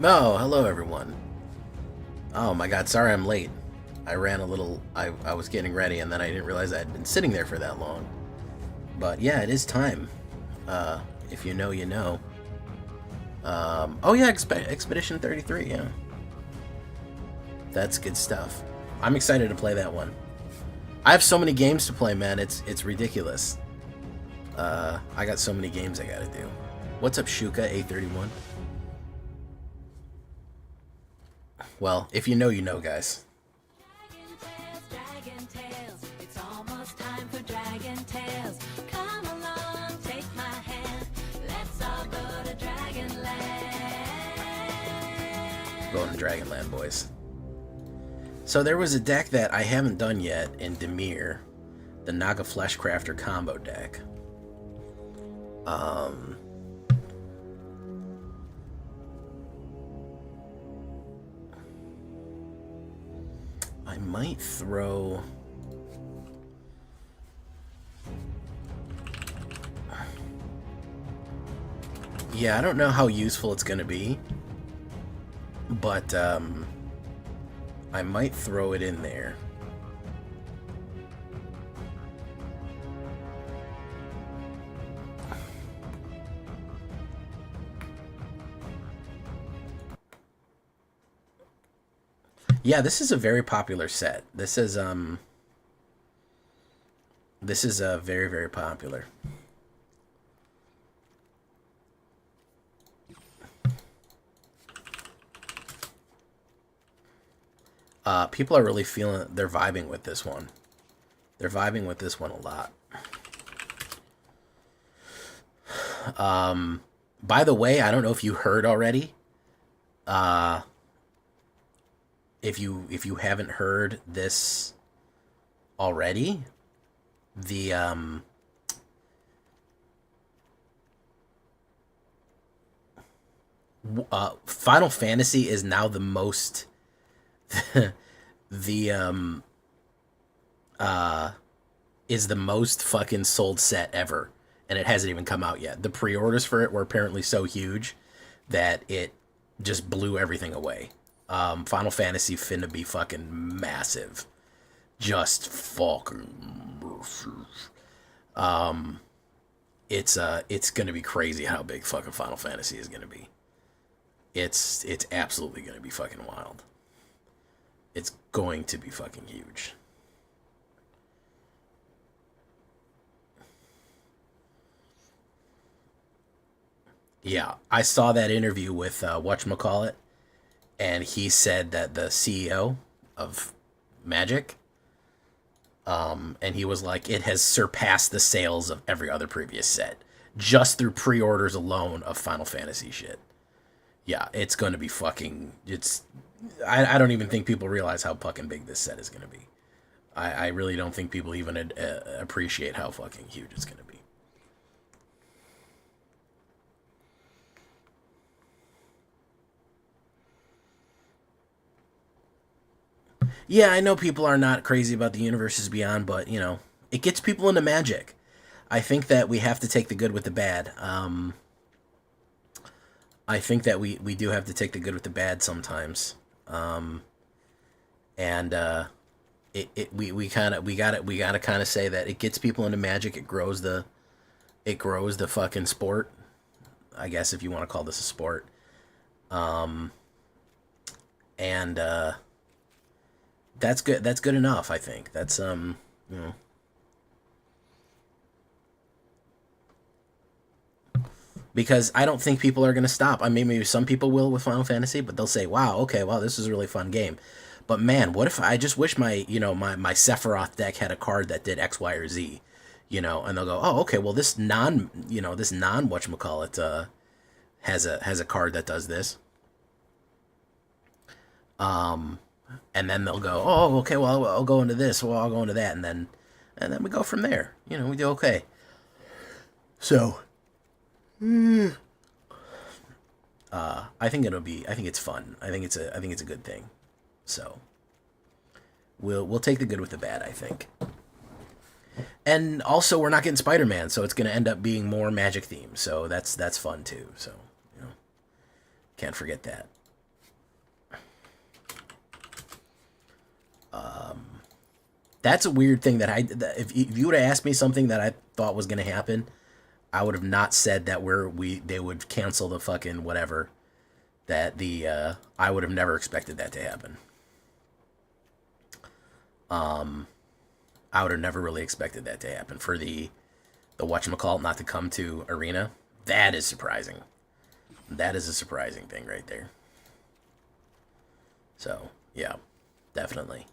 Oh, hello everyone. Oh my god, sorry I'm late. I ran a little, I was getting ready and then I didn't realize I had been sitting there for that long. But yeah, it is time. If you know, you know. Oh yeah, Expedition 33, yeah. That's good stuff. I'm excited to play that one. I have so many games to play, man, it's ridiculous. I got so many games I gotta do. What's up, Shuka, A31? Well, if you know, you know, guys. Dragon tales, it's almost time for dragon tales. Come along, take my hand. Let's all go to Dragonland. Going to Dragonland, boys. So there was a deck that I haven't done yet in Dimir, the Naga Fleshcrafter combo deck. I might throw... Yeah, I don't know how useful it's going to be, but I might throw it in there. Yeah, this is a very popular set. This is very, very popular. People are really feeling, they're vibing with this one. They're vibing with this one a lot. By the way, I don't know if you heard already. If you haven't heard this already, the Final Fantasy is now the most the is the most fucking sold set ever, and it hasn't even come out yet. The pre-orders for it were apparently so huge that it just blew everything away. Final Fantasy finna be fucking massive. Just fucking massive. It's gonna be crazy how big fucking Final Fantasy is gonna be. It's absolutely gonna be fucking wild. It's going to be fucking huge. Yeah, I saw that interview with whatchamacallit, and he said that the CEO of Magic, and he was like, it has surpassed the sales of every other previous set just through pre-orders alone of Final Fantasy shit. Yeah, it's going to be fucking. I don't even think people realize how fucking big this set is going to be. I really don't think people even appreciate how fucking huge it's going to be. Yeah, I know people are not crazy about the Universes Beyond, but, you know, it gets people into Magic. I think that we have to take the good with the bad. I think that we do have to take the good with the bad sometimes. And we gotta kind of say that it gets people into Magic. It grows the fucking sport. I guess if you want to call this a sport. And that's good. That's good enough. I think that's you know. Because I don't think people are going to stop. I mean, maybe some people will with Final Fantasy, but they'll say, "Wow, okay, wow, this is a really fun game." But man, what if I just wish my Sephiroth deck had a card that did X, Y, or Z, and they'll go, "Oh, okay, well this non whatchamacallit has a card that does this." And then they'll go, "Oh, okay, well I'll go into this, well I'll go into that," and then we go from there. We do okay. So, I think it's fun. I think it's a good thing. So we'll take the good with the bad, I think. And also we're not getting Spider-Man, so it's going to end up being more Magic themed. So that's fun too. So, can't forget that. That's a weird thing if you would have asked me something that I thought was going to happen, I would have not said that they would cancel the fucking whatever. I would have never expected that to happen. I would have never really expected that to happen for the whatchamacallit not to come to Arena. That is surprising. That is a surprising thing right there. So, yeah, definitely.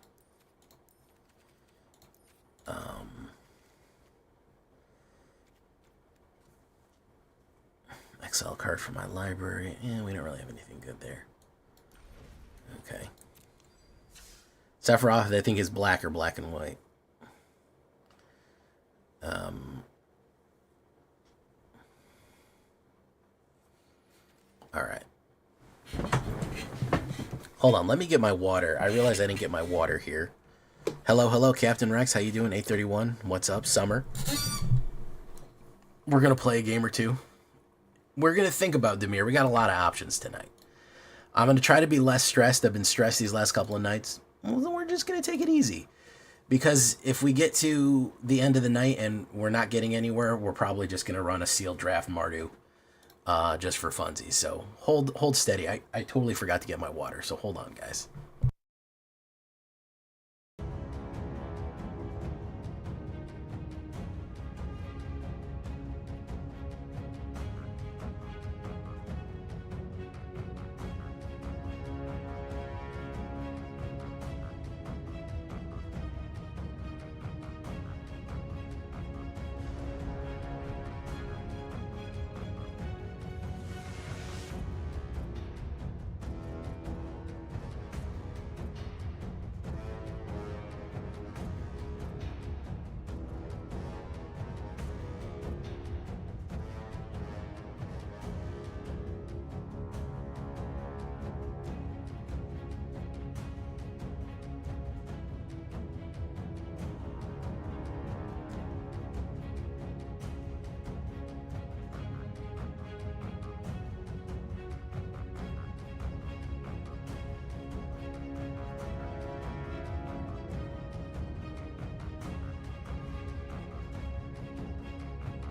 Excel card for my library. Yeah, we don't really have anything good there. Okay. Sephiroth, I think, is black or black and white. All right. Hold on, let me get my water. I realize I didn't get my water here. Hello, Captain Rex. How you doing? 831. What's up, Summer? We're gonna play a game or two. We're gonna think about Demir. We got a lot of options tonight. I'm gonna try to be less stressed. I've been stressed these last couple of nights. Well, we're just gonna take it easy. Because if we get to the end of the night and we're not getting anywhere, we're probably just gonna run a sealed draft Mardu. Just for funsies. So hold steady. I totally forgot to get my water, so hold on, guys.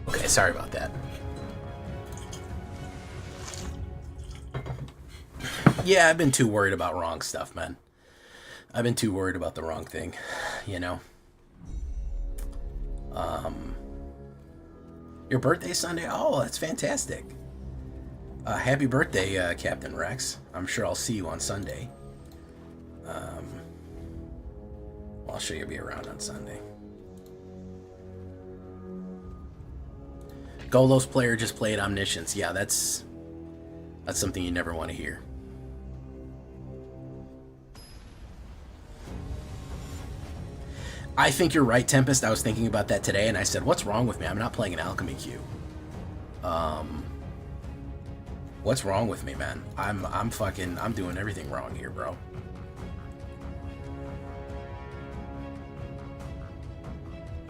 Okay, sorry about that. Yeah, I've been too worried about wrong stuff, man. I've been too worried about the wrong thing, you know. Your birthday Sunday? Oh, that's fantastic. Happy birthday, Captain Rex. I'm sure I'll see you on Sunday. Well, I'll sure you'll be around on Sunday. Golos player just played Omniscience. Yeah, that's something you never want to hear. I think you're right, Tempest. I was thinking about that today, and I said, "What's wrong with me? I'm not playing an alchemy queue." What's wrong with me, man? I'm doing everything wrong here, bro.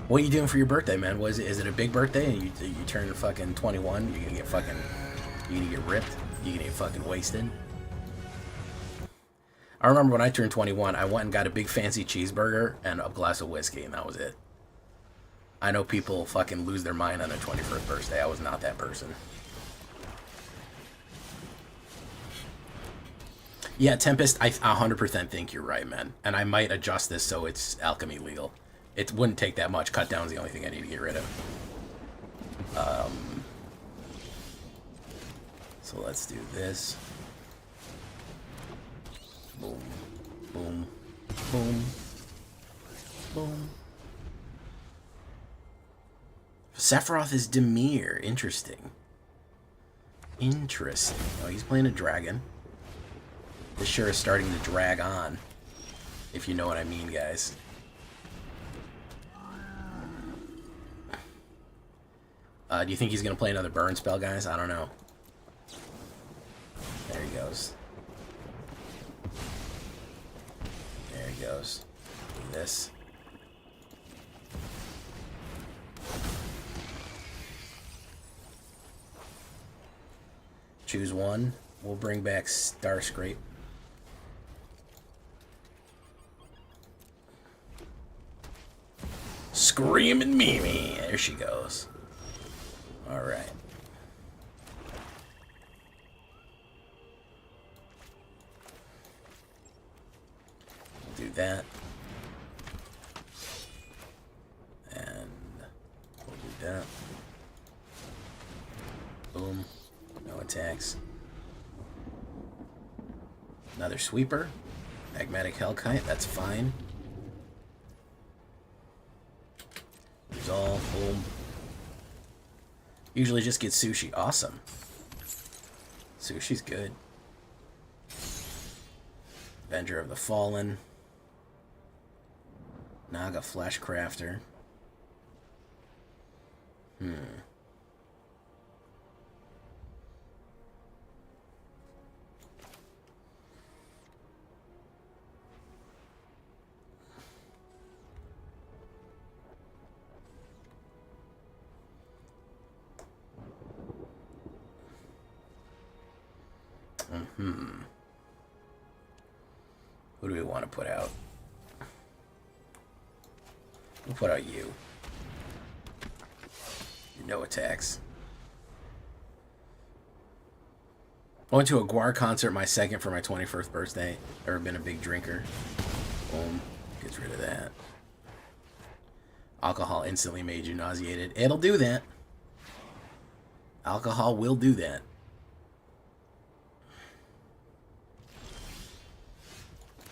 What are you doing for your birthday, man? Is it a big birthday? And you turn fucking 21? You're gonna get ripped? You're gonna get fucking wasted? I remember when I turned 21, I went and got a big fancy cheeseburger and a glass of whiskey, and that was it. I know people fucking lose their mind on their 21st birthday. I was not that person. Yeah, Tempest, I 100% think you're right, man. And I might adjust this so it's alchemy legal. It wouldn't take that much. Cut down's the only thing I need to get rid of. So let's do this. Boom, boom, boom, boom. Sephiroth is Demir. Interesting. Interesting. Oh, he's playing a dragon. This sure is starting to drag on. If you know what I mean, guys. Do you think he's going to play another burn spell, guys? I don't know. There he goes. There he goes. Do this. Choose one. We'll bring back Starscrape. Screaming Mimi. There she goes. Alright. Do that. And we'll do that. Boom. No attacks. Another sweeper. Magmatic Hellkite, that's fine. Resolve, boom. Usually just get sushi. Awesome. Sushi's good. Avenger of the Fallen. Naga Fleshcrafter. Who do we want to put out? We'll put out you. No attacks. I went to a Guar concert, my second for my 21st birthday. Ever been a big drinker. Boom. Gets rid of that. Alcohol instantly made you nauseated. It'll do that. Alcohol will do that.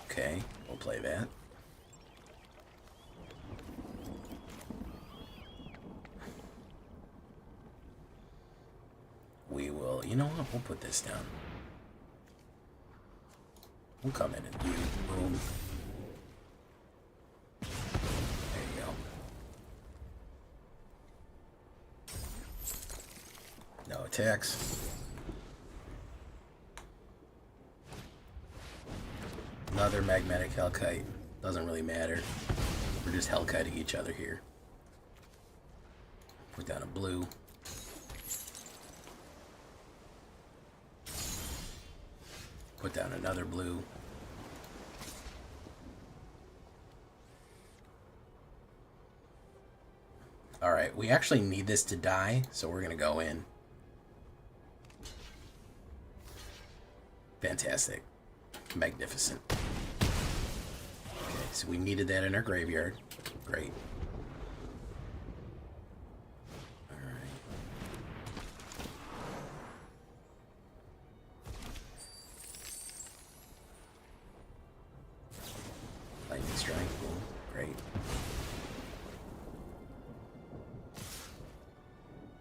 Okay, we'll play that. We will, you know what, we'll put this down. We'll come in and do, boom. There you go. No attacks. Another Magmatic Hellkite. Doesn't really matter. We're just Hellkiting each other here. Put down a blue. Put down another blue. Alright, we actually need this to die, so we're going to go in. Fantastic. Magnificent. Okay, so we needed that in our graveyard. Great. Alright. Lightning strike. Boom. Great.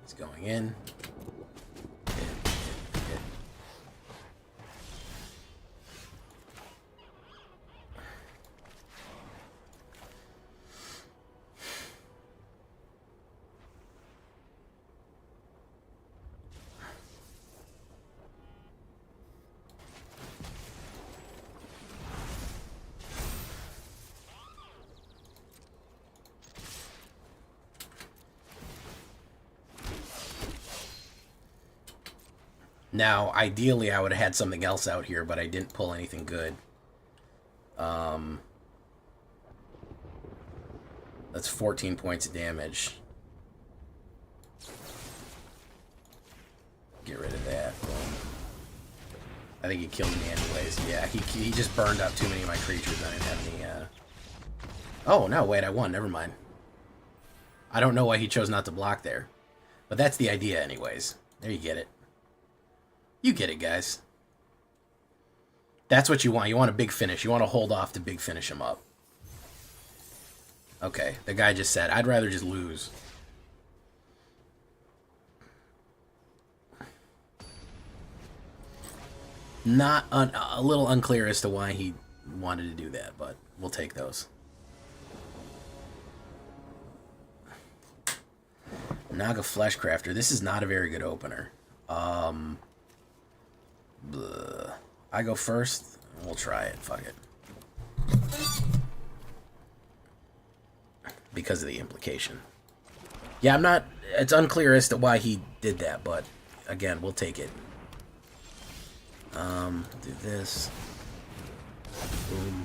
It's going in. Now, ideally, I would have had something else out here, but I didn't pull anything good. That's 14 points of damage. Get rid of that. Boom. I think he killed me anyways. Yeah, he just burned up too many of my creatures. I didn't have any, Oh, no, wait, I won. Never mind. I don't know why he chose not to block there. But that's the idea anyways. There you get it. You get it, guys. That's what you want. You want a big finish. You want to hold off to big finish him up. Okay, the guy just said, I'd rather just lose. Not a little unclear as to why he wanted to do that, but we'll take those. Naga Fleshcrafter. This is not a very good opener. I go first. We'll try it. Fuck it. Because of the implication. Yeah, I'm not... It's unclear as to why he did that, but again, we'll take it. Do this. Boom.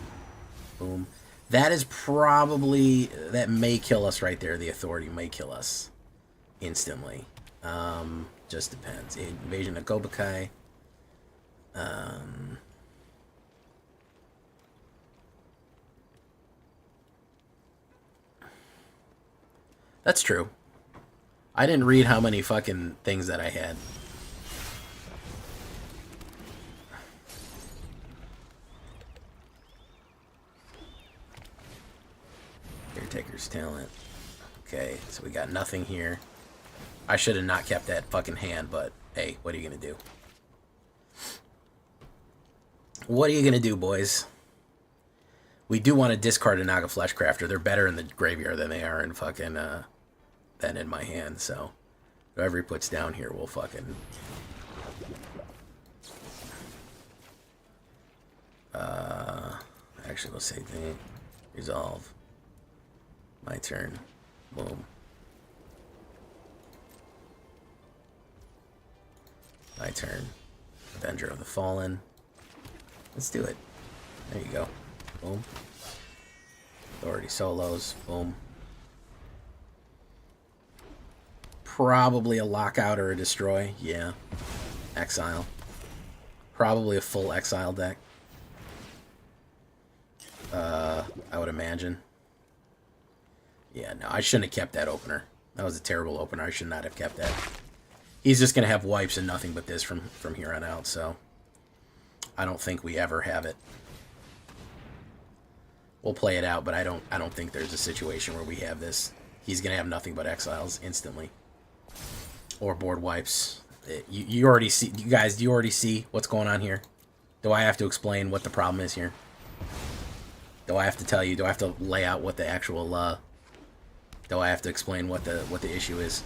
Boom. That is probably, that may kill us right there. The authority may kill us instantly. Just depends. Invasion of Gobakai. That's true. I didn't read how many fucking things that I had. Caretaker's talent. Okay, so we got nothing here. I should have not kept that fucking hand, but hey, what are you gonna do? What are you gonna do, boys? We do want to discard a Naga Fleshcrafter. They're better in the graveyard than they are in fucking, than in my hand, so whoever he puts down here will fucking... Actually, let's say thing. Resolve. My turn. Boom. My turn. Avenger of the Fallen. Let's do it. There you go. Boom. Authority solos. Boom. Probably a lockout or a destroy. Yeah. Exile. Probably a full exile deck. I would imagine. Yeah, no, I shouldn't have kept that opener. That was a terrible opener. I should not have kept that. He's just going to have wipes and nothing but this from here on out, so I don't think we ever have it. We'll play it out, but I don't think there's a situation where we have this. He's going to have nothing but exiles instantly. Or board wipes. You already see, you guys, do you already see what's going on here? Do I have to explain what the problem is here? Do I have to tell you? Do I have to lay out what the actual, do I have to explain what the issue is?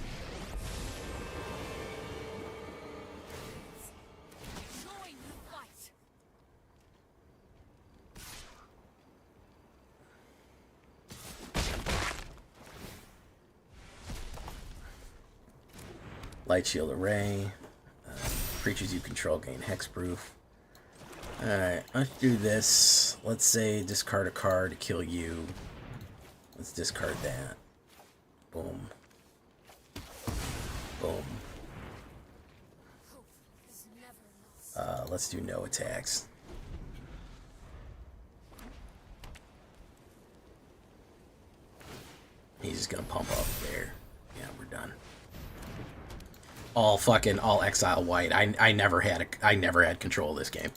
Light Shield Array. Creatures you control gain hexproof. Alright, let's do this. Let's say discard a card to kill you. Let's discard that. Boom. Boom. Let's do no attacks. He's just gonna pump up there. Yeah, we're done. All exile white. I never had control of this game.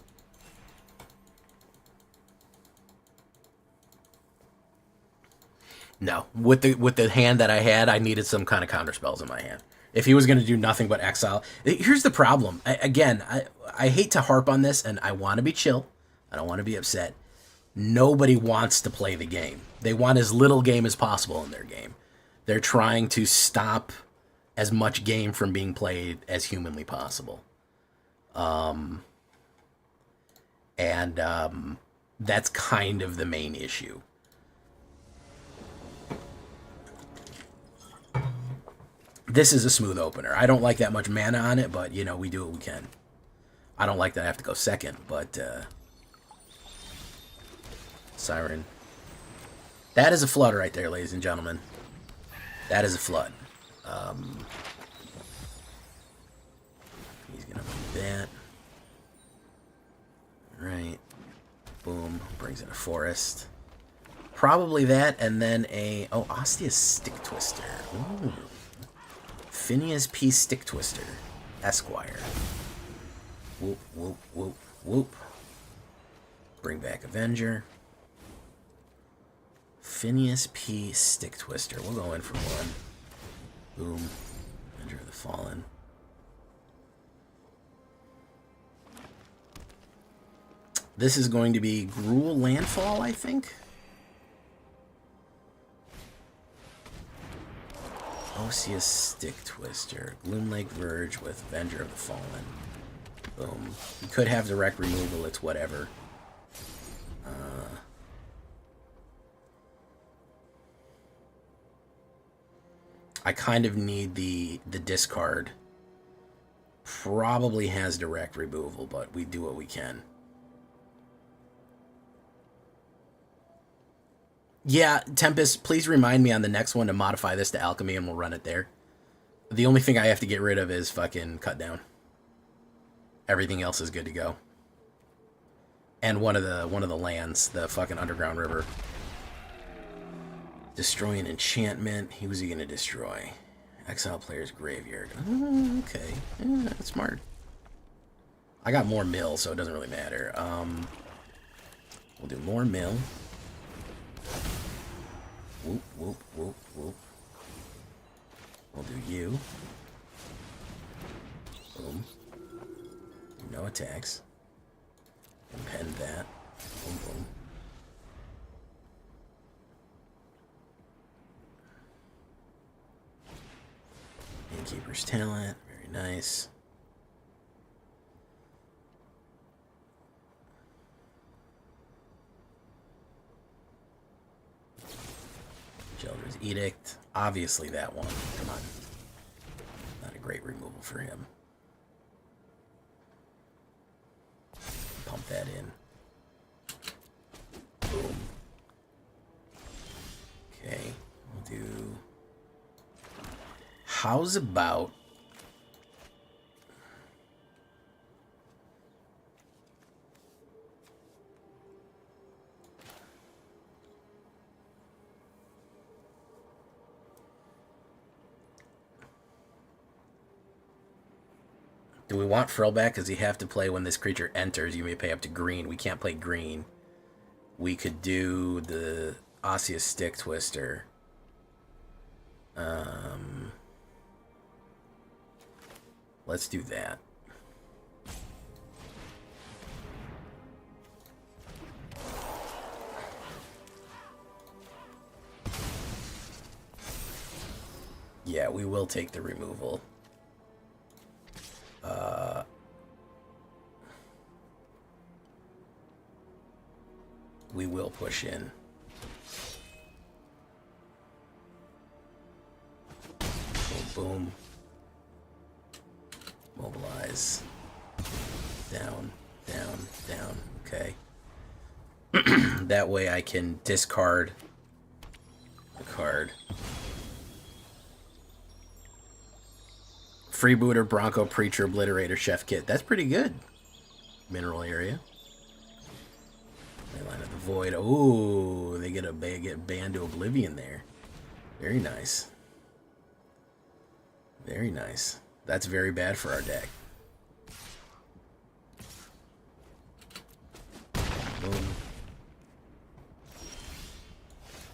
No, with the hand that I had, I needed some kind of counter spells in my hand. If he was going to do nothing but exile, here's the problem. I hate to harp on this, and I want to be chill. I don't want to be upset. Nobody wants to play the game. They want as little game as possible in their game. They're trying to stop as much game from being played as humanly possible. That's kind of the main issue. This is a smooth opener. I don't like that much mana on it, but, you know, we do what we can. I don't like that I have to go second, but, Siren. That is a flood right there, ladies and gentlemen. That is a flood. He's gonna do that. Right. Boom. Brings in a forest. Probably that, and then a... Oh, Osteus Stick Twister. Ooh. Phineas P. Stick Twister. Esquire. Whoop, whoop, whoop, whoop. Bring back Avenger. Phineas P. Stick Twister. We'll go in for one. Boom. Avenger of the Fallen. This is going to be Gruul Landfall, I think. Oseous Stick Twister. Gloomlake Verge with Avenger of the Fallen. Boom. You could have direct removal, it's whatever. I kind of need the discard. Probably has direct removal, but we do what we can. Yeah, Tempest, please remind me on the next one to modify this to alchemy and we'll run it there. The only thing I have to get rid of is fucking cut down. Everything else is good to go. And one of the lands, the fucking underground river. Destroy an enchantment. Who's he gonna destroy? Exile player's graveyard. Oh, okay. Yeah, that's smart. I got more mill, so it doesn't really matter. We'll do more mill. Whoop, whoop, whoop, whoop. We'll do you. Boom. No attacks. Impend that. Boom, boom. Innkeeper's Talent. Very nice. Shelter's Edict. Obviously that one. Come on. Not a great removal for him. Pump that in. Boom. Okay. We'll do... How's about... Do we want Frill back? Because you have to play when this creature enters. You may pay up to green. We can't play green. We could do the Osseous Stick Twister. Let's do that. Yeah, we will take the removal. We will push in. Boom, boom. Mobilize. Down, down, down. Okay. That way I can discard a card. Freebooter, Bronco, Preacher, Obliterator, Chef Kit. That's pretty good. Mineral area. Line of the Void. Ooh, they get banned to Oblivion there. Very nice. Very nice. That's very bad for our deck. Boom.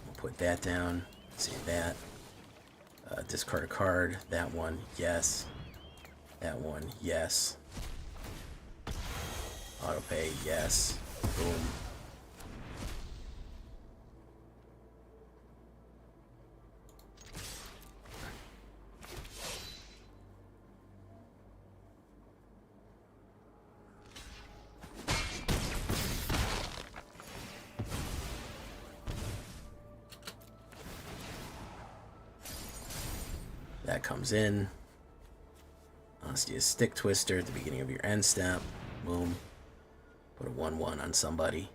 We'll put that down. See that. Discard a card. That one, yes. That one, yes. Autopay, yes. Boom. That comes in. Osseous Stick Twister at the beginning of your end step. Boom. Put a 1/1 on somebody.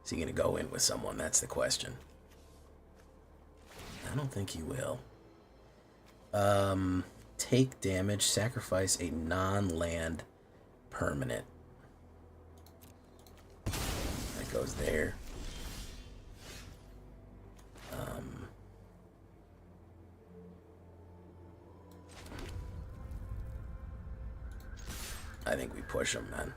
Is he going to go in with someone? That's the question. I don't think he will. Take damage. Sacrifice a non-land permanent. That goes there. I think we push him, man.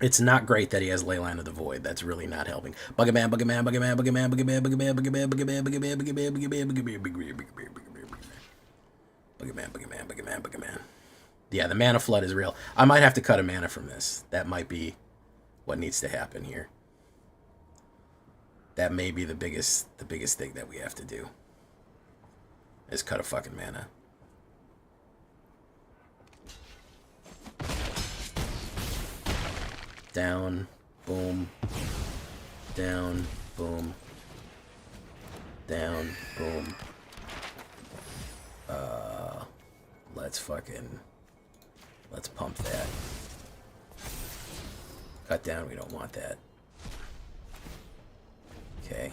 It's not great that he has Leyline of the Void. That's really not helping. Buggerman, Buggerman, Buggerman, Buggerman, Buggerman, Buggerman, Buggerman, Buggerman, Buggerman, Buggerman, Buggerman, Buggerman, Buggerman, Buggerman, Buggerman. Yeah, the mana flood is real. I might have to cut a mana from this. That might be what needs to happen here. That may be the biggest thing that we have to do. Is cut a fucking mana. Down, boom, down, boom. Down, boom. Let's pump that. Cut down, we don't want that. Okay.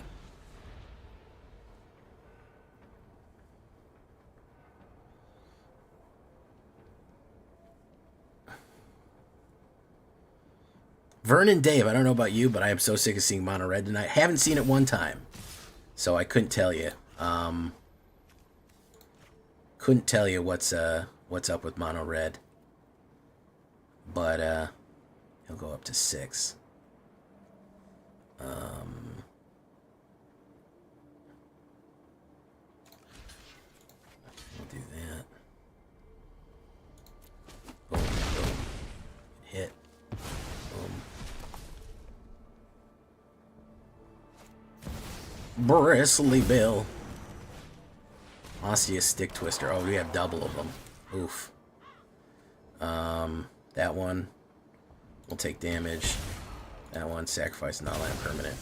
Vernon Dave, I don't know about you, but I am so sick of seeing mono red tonight. Haven't seen it one time, so I couldn't tell you. Couldn't tell you what's up with mono red. But he'll go up to 6. We'll do that. Boom, boom. Hit. Boom. Bristly Bill. Osseous Stick Twister. Oh, we have double of them. Oof. That one will take damage. That one, sacrifice non-land permanent.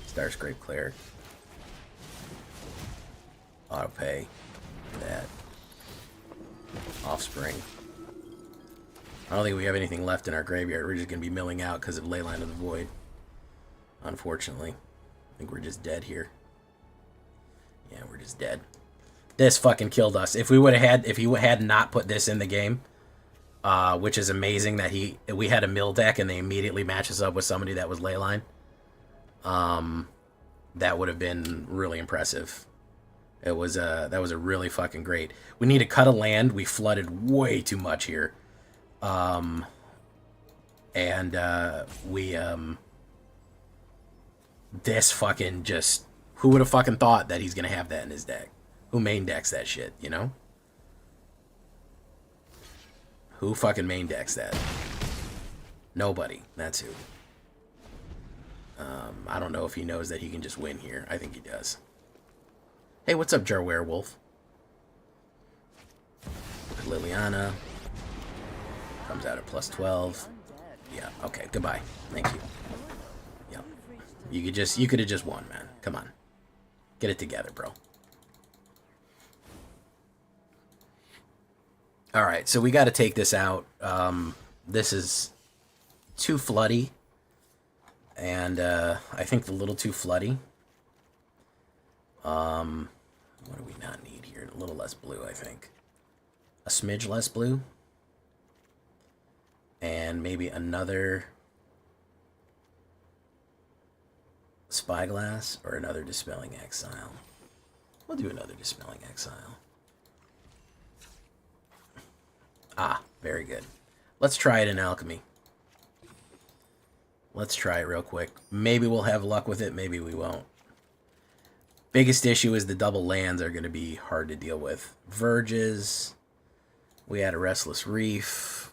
Starscrape Cleric. Autopay. That. Offspring. I don't think we have anything left in our graveyard. We're just going to be milling out because of Leyline of the Void. Unfortunately. I think we're just dead here. Yeah, we're just dead. This fucking killed us. If he had not put this in the game, which is amazing that we had a mill deck and they immediately match us up with somebody that was Leyline. That would have been really impressive. That was a really fucking great. We need to cut a land. We flooded way too much here. This fucking just, who would have fucking thought that he's gonna have that in his deck? Who main decks that shit, you know? Who fucking main decks that? Nobody. That's who. I don't know if he knows that he can just win here. I think he does. Hey, what's up, Jar Werewolf? Liliana. Comes out at +12. Yeah, okay, goodbye. Thank you. Yep. You could have just won, man. Come on. Get it together, bro. Alright, so we got to take this out. This is too floody. And I think a little too floody. What do we not need here? A little less blue, I think. A smidge less blue. And maybe another Spyglass or another Dispelling Exile. We'll do another Dispelling Exile. Ah, very good. Let's try it in Alchemy. Let's try it real quick. Maybe we'll have luck with it, maybe we won't. Biggest issue is the double lands are going to be hard to deal with. Verges. We had a Restless Reef.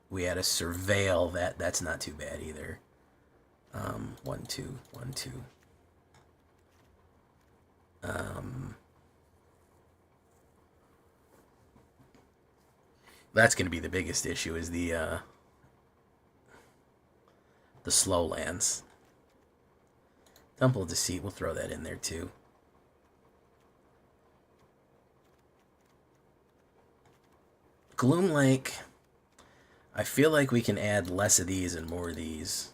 We had a Surveil. That's not too bad either. 1, 2, 1, 2. That's going to be the biggest issue, is the slow lands. Temple of Deceit, we'll throw that in there too. Gloom Lake, I feel like we can add less of these and more of these.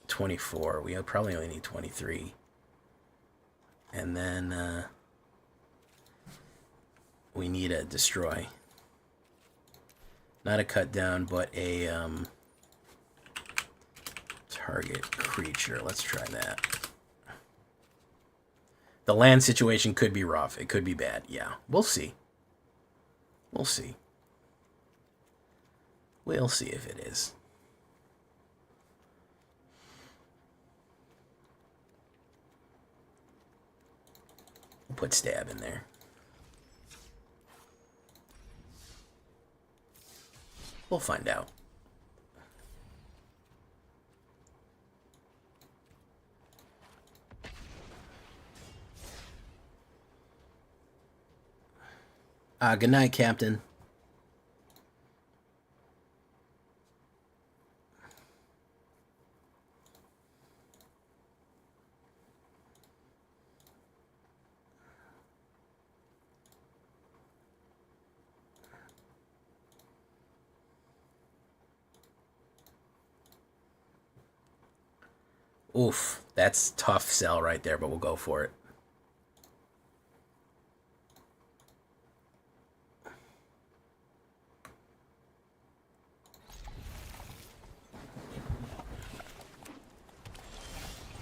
24, we probably only need 23. And then we need a destroy. Not a cut down, but a target creature. Let's try that. The land situation could be rough. It could be bad. Yeah, we'll see. We'll see. We'll see if it is. We'll put stab in there. We'll find out. Good night, Captain. Oof, that's tough sell right there, but we'll go for it.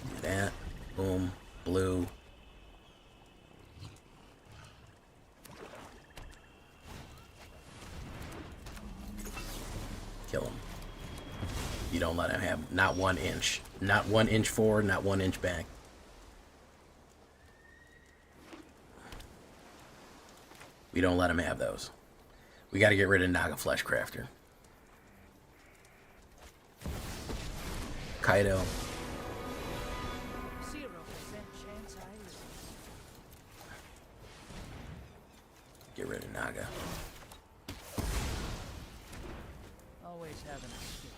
Do that. Boom. Blue. Kill him. You don't let him have not 1 inch. Not 1 inch forward, not 1 inch back. We don't let him have those. We got to get rid of Naga Flesh Crafter. Kaido. 0% chance I lose. Get rid of Naga. Always having a skill.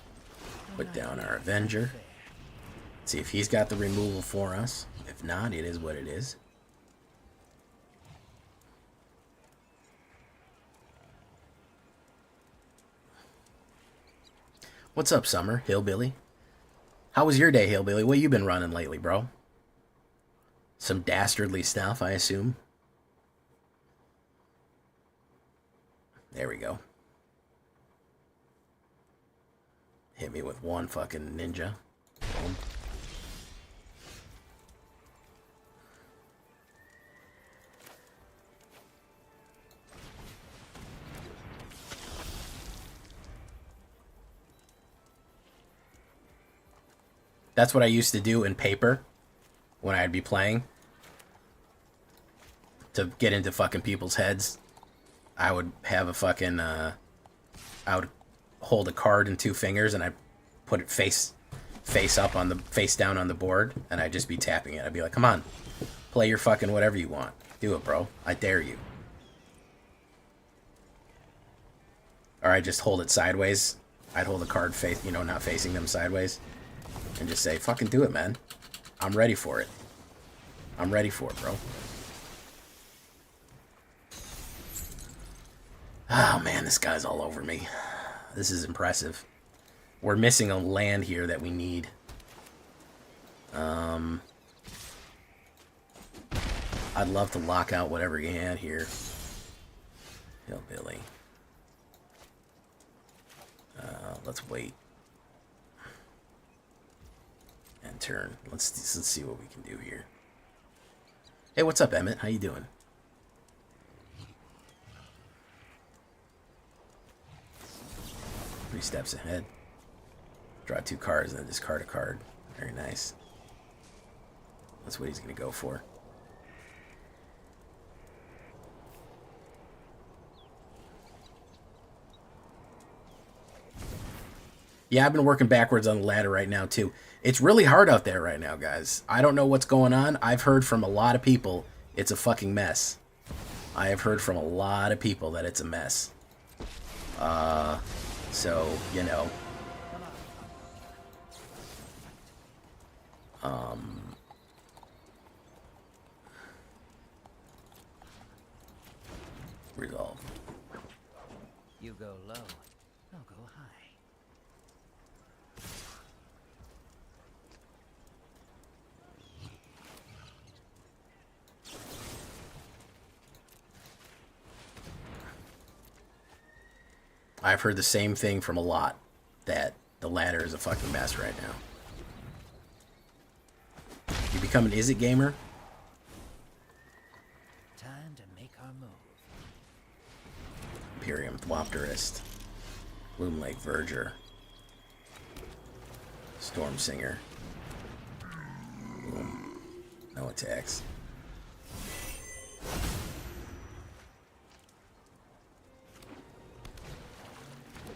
Put down our Avenger. See if he's got the removal for us. If not, it is what it is. What's up, Summer? Hillbilly? How was your day, Hillbilly? What you been running lately, bro? Some dastardly stuff, I assume. There we go. Hit me with one fucking ninja. Boom. That's what I used to do in paper when I'd be playing. To get into fucking people's heads, I would have a fucking, I would hold a card in 2 fingers and I'd put it face down on the board, and I'd just be tapping it. I'd be like, come on, play your fucking whatever you want. Do it, bro. I dare you. Or I just hold it sideways. I'd hold the card face, you know, not facing them sideways. And just say, fucking do it, man. I'm ready for it. I'm ready for it, bro. Oh, man, this guy's all over me. This is impressive. We're missing a land here that we need. I'd love to lock out whatever you had here. Hillbilly. Let's wait. And turn. Let's see what we can do here. Hey, what's up, Emmett? How you doing? 3 steps ahead. Draw 2 cards and then discard a card. Very nice. That's what he's going to go for. Yeah, I've been working backwards on the ladder right now, too. It's really hard out there right now, guys. I don't know what's going on. I've heard from a lot of people it's a fucking mess. I have heard from a lot of people that it's a mess. So, you know. Resolve. You go low, I'll go high. I've heard the same thing from a lot, that the ladder is a fucking mess right now. You become an Is It gamer? Time to make our move. Imperium Thwopterist. Bloom Lake Verger. Storm Singer. Boom. No attacks.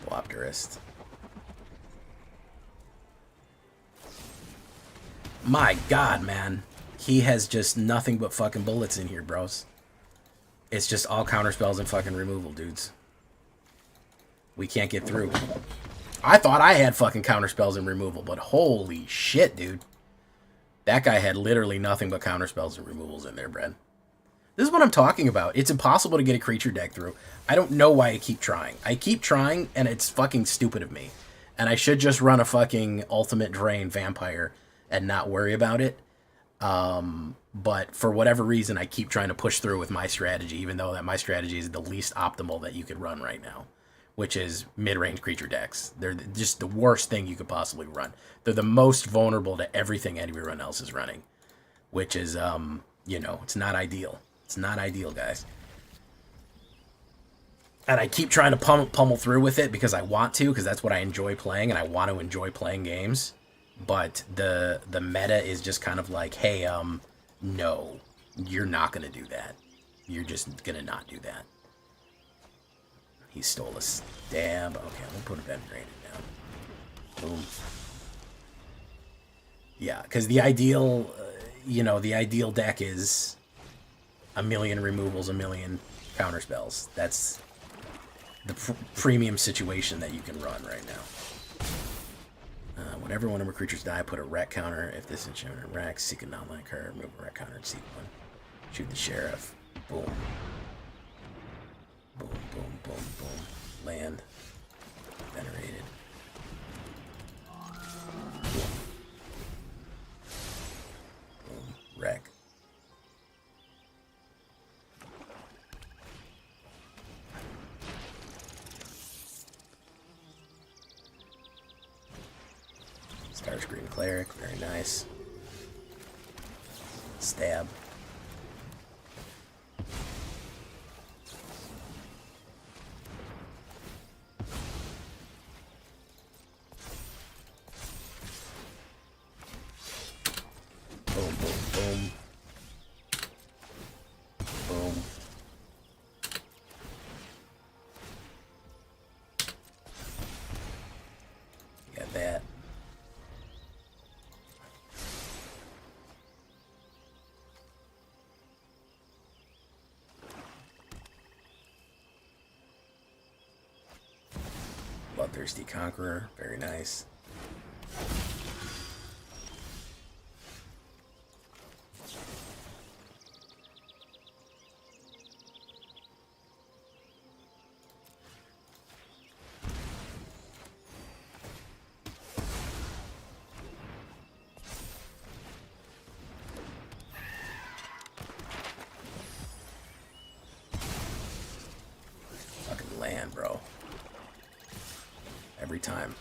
Thwopterist. My god, man. He has just nothing but fucking bullets in here, bros. It's just all counterspells and fucking removal, dudes. We can't get through. I thought I had fucking counterspells and removal, but holy shit, dude. That guy had literally nothing but counterspells and removals in there, Brad. This is what I'm talking about. It's impossible to get a creature deck through. I don't know why I keep trying. I keep trying, and it's fucking stupid of me. And I should just run a fucking ultimate drain vampire and not worry about it. But for whatever reason, I keep trying to push through with my strategy, even though that my strategy is the least optimal that you could run right now, which is mid-range creature decks. They're just the worst thing you could possibly run. They're the most vulnerable to everything everyone else is running, which is, you know, it's not ideal. It's not ideal, guys. And I keep trying to pummel through with it because I want to, because that's what I enjoy playing, and I want to enjoy playing games. But the meta is just kind of like, hey, no, you're not gonna do that. You're just gonna not do that. He stole a stab. Okay, I'm gonna put a vent grenade down. Boom. Yeah, because the ideal, you know, the ideal deck is a million removals, a million counter spells. That's the premium situation that you can run right now. Whenever one of our creatures die, put a wreck counter. If this enchantment wrecks, seek a non-land card, remove a wreck counter, and seek one. Shoot the sheriff. Boom. Boom, boom, boom, boom. Land. Venerated. Boom. Boom. Wreck. Starscream Cleric, very nice. Stab. Boom, boom, boom. Boom. Got that. Bloodthirsty Conqueror, very nice. Fucking land, bro. Every time.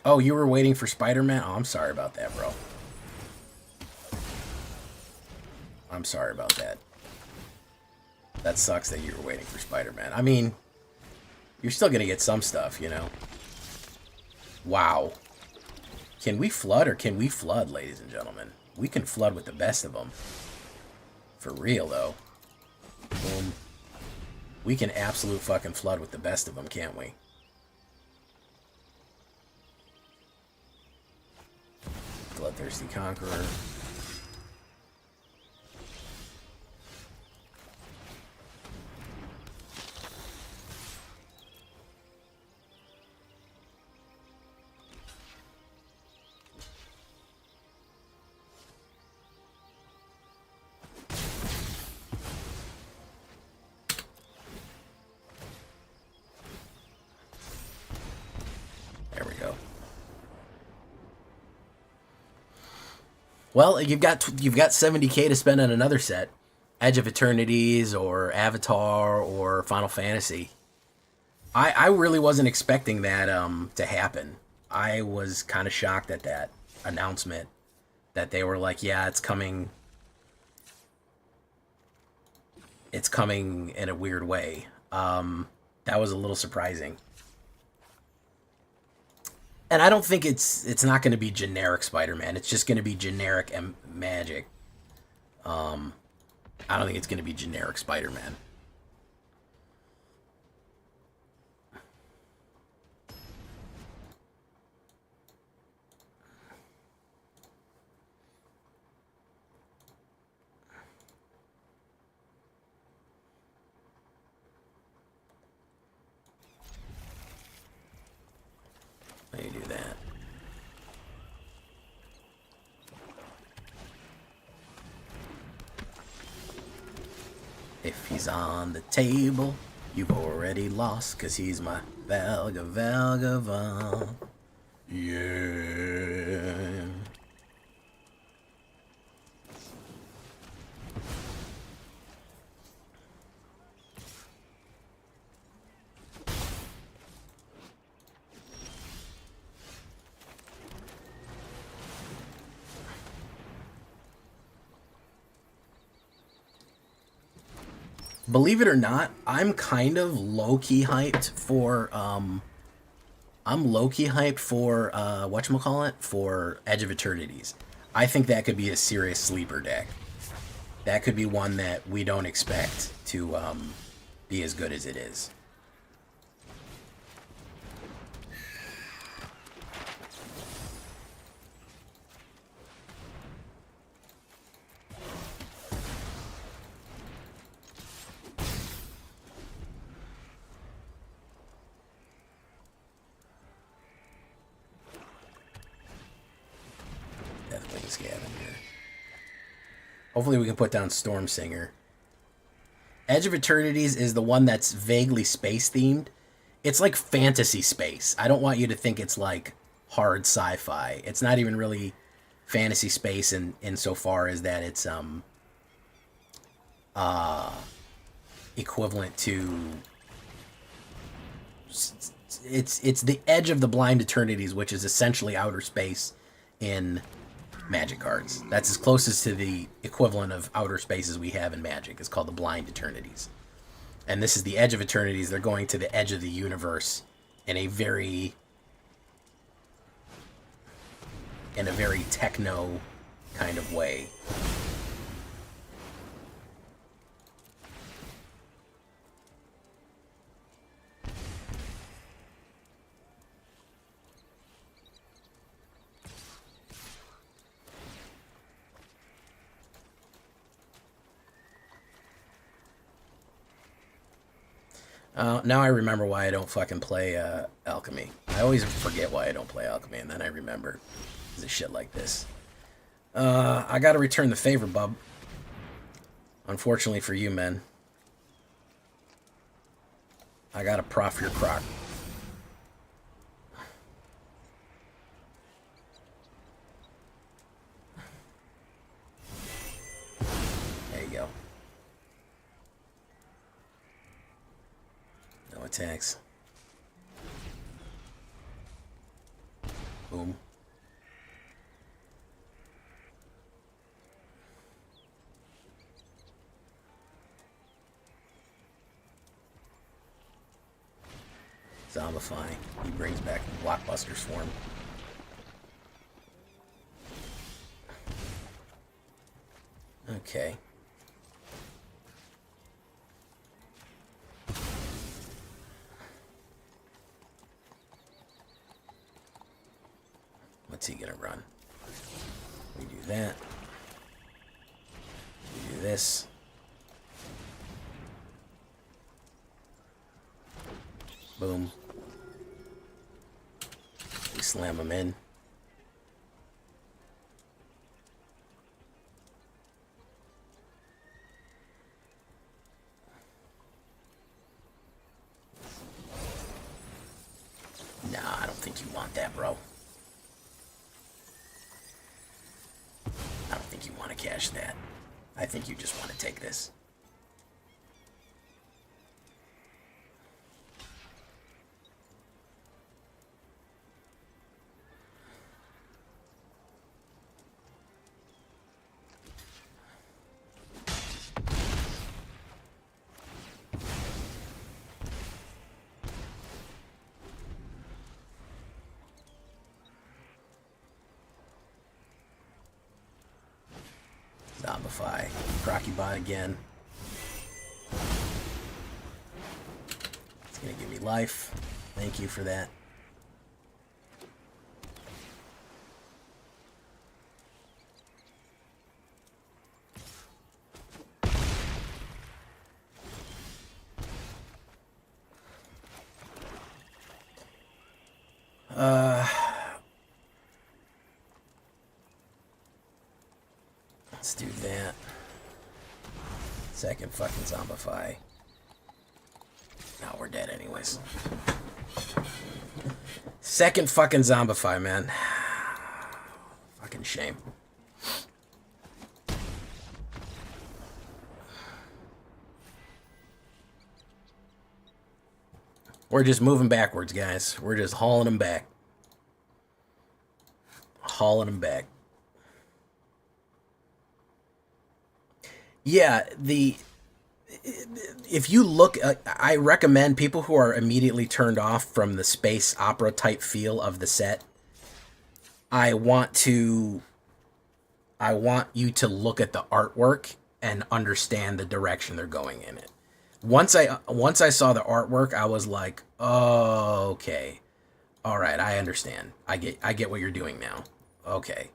Oh, you were waiting for Spider-Man? Oh, I'm sorry about that, bro. I'm sorry about that. That sucks that you were waiting for Spider-Man. I mean, you're still gonna get some stuff, you know. Wow. Can we flood or can we flood, ladies and gentlemen? We can flood with the best of them. For real, though. Boom. We can absolute fucking flood with the best of them, can't we? Bloodthirsty Conqueror. There we go. Well, you've got 70K to spend on another set, Edge of Eternities or Avatar or Final Fantasy. I really wasn't expecting that to happen. I was kind of shocked at that announcement that they were like, yeah, it's coming. It's coming in a weird way. That was a little surprising. And I don't think it's not going to be generic Spider-Man. It's just going to be generic Magic. I don't think it's going to be generic Spider-Man. Let me do that. If he's on the table, you've already lost, 'cause he's my Vagavagavon. Yeah. Believe it or not, I'm kind of low-key hyped for whatchamacallit, for Edge of Eternities. I think that could be a serious sleeper deck. That could be one that we don't expect to be as good as it is. Deathwing Scavenger. Hopefully we can put down Storm Singer. Edge of Eternities is the one that's vaguely space themed. It's like fantasy space. I don't want you to think it's like hard sci-fi. It's not even really fantasy space in so far as that it's equivalent to, it's the edge of the blind eternities, which is essentially outer space in Magic cards. That's as closest to the equivalent of outer spaces we have in Magic. It's called the blind eternities. And this is the edge of eternities. They're going to the edge of the universe in a very techno kind of way. Now I remember why I don't fucking play Alchemy. I always forget why I don't play Alchemy, and then I remember. It's a shit like this. I gotta return the favor, bub. Unfortunately for you, men. I gotta prof your croc. There you go. No attacks. Boom. Zombify. He brings back Blockbuster Swarm. Okay. What's he gonna run? We do that. We do this. Boom. We slam him in. Nah, I don't think you want that, bro. I don't think you want to cash that. I think you just want to take this. Zombify. Crocubot again. It's gonna give me life. Thank you for that. Let's do that. Second fucking zombify. No, we're dead anyways. Second fucking zombify, man. Fucking shame. We're just moving backwards, guys. We're just hauling them back. Hauling them back. Yeah, if you look, I recommend people who are immediately turned off from the space opera type feel of the set. I want you to look at the artwork and understand the direction they're going in it. Once I saw the artwork, I was like, oh, okay, all right, I understand. I get what you're doing now. Okay.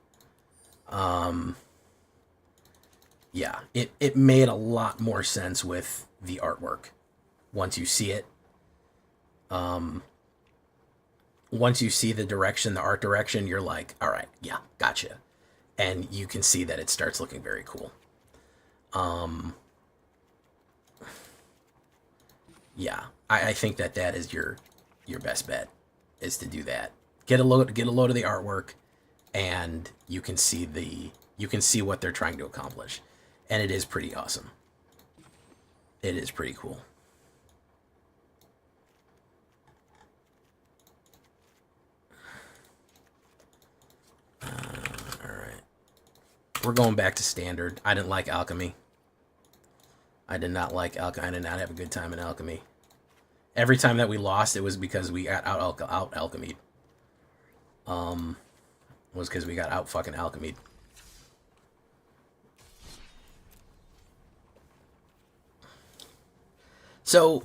Yeah, it made a lot more sense with the artwork once you see it. Once you see the direction, the art direction, you're like, all right, yeah, gotcha. And you can see that it starts looking very cool. Yeah, I think that is your best bet, is to do that. Get a load of the artwork, and you can see what they're trying to accomplish. And it is pretty awesome. It is pretty cool. All right. We're going back to standard. I didn't like alchemy. I did not like alchemy. I did not have a good time in alchemy. Every time that we lost, it was because we got out alchemied. Was because we got out fucking alchemied. So,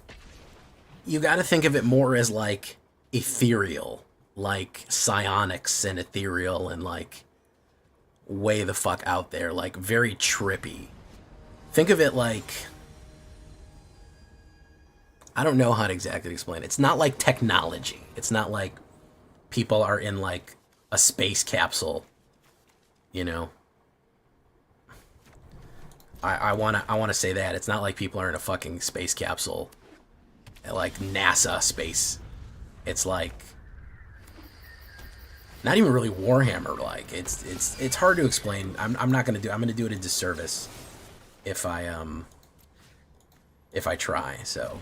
you got to think of it more as like ethereal, like psionics and ethereal and like way the fuck out there, like very trippy. Think of it like, I don't know how to exactly explain it. It's not like technology. It's not like people are in like a space capsule, you know. I wanna say that it's not like people are in a fucking space capsule, like NASA space. It's like not even really Warhammer like. It's hard to explain. I'm gonna do it a disservice if I try. So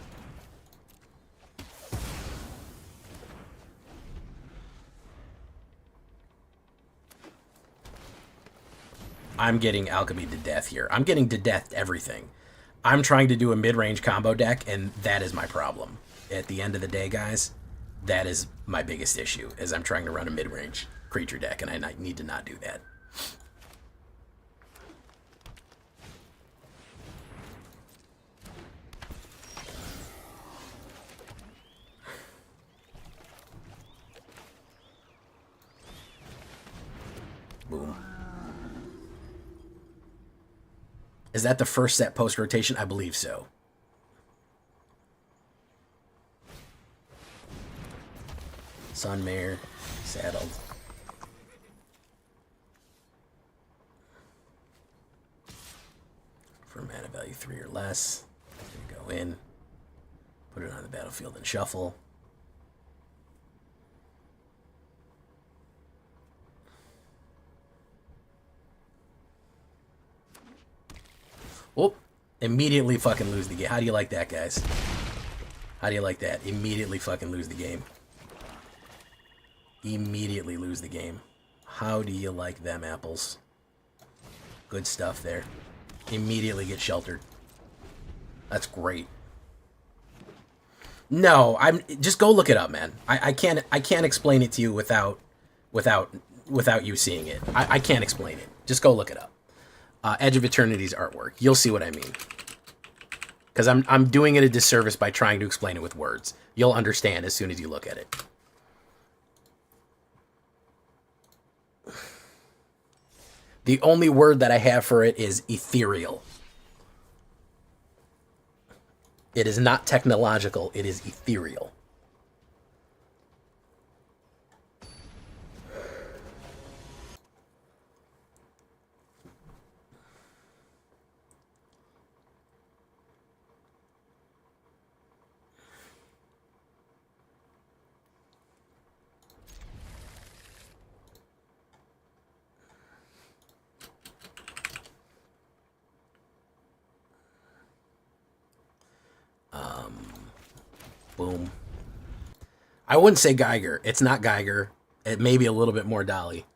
I'm getting alchemy to death here. I'm getting to death everything. I'm trying to do a mid-range combo deck, and that is my problem. At the end of the day, guys, that is my biggest issue, is I'm trying to run a mid-range creature deck, and I need to not do that. Boom. Is that the first set post-rotation? I believe so. Sunmare, saddled. For mana value 3 or less. Go in, put it on the battlefield and shuffle. Whoop. Immediately fucking lose the game. How do you like that, guys? How do you like that? Immediately fucking lose the game. Immediately lose the game. How do you like them apples? Good stuff there. Immediately get sheltered. That's great. No, just go look it up, man. I can't explain it to you without you seeing it. I can't explain it. Just go look it up. Edge of Eternity's artwork. You'll see what I mean. Because I'm doing it a disservice by trying to explain it with words. You'll understand as soon as you look at it. The only word that I have for it is ethereal. It is not technological. It is ethereal. Boom. I wouldn't say Geiger. It's not Geiger. It may be a little bit more Dolly.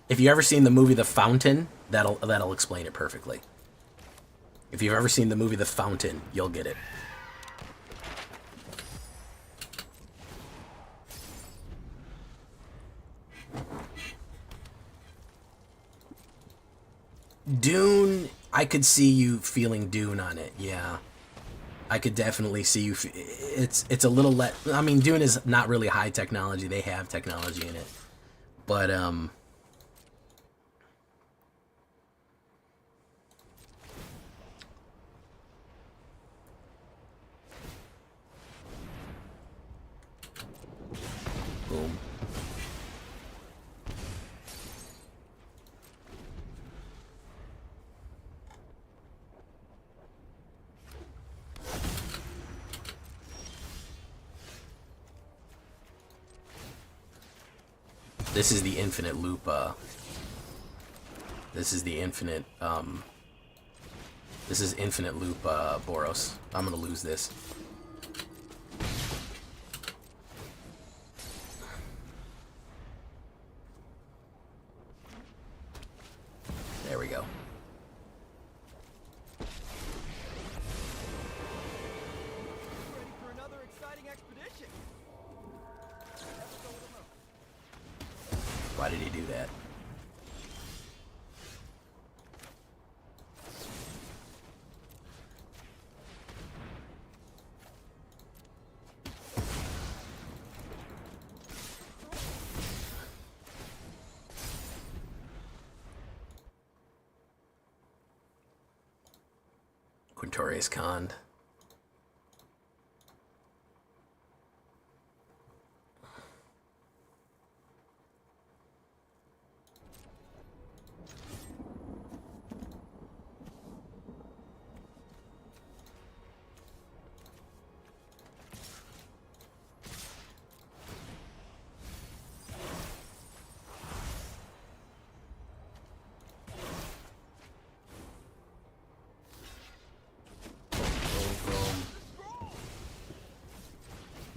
If you've ever seen the movie The Fountain, that'll explain it perfectly. If you've ever seen the movie The Fountain, you'll get it. Dune, I could see you feeling Dune on it. Yeah, I could definitely see you. It's a little I mean, Dune is not really high technology. They have technology in it, but boom. This is the infinite loop, this is the infinite, this is infinite loop, Boros. I'm gonna lose this. There we go. Ready for another exciting expedition. Why did he do that? Quintorius conned.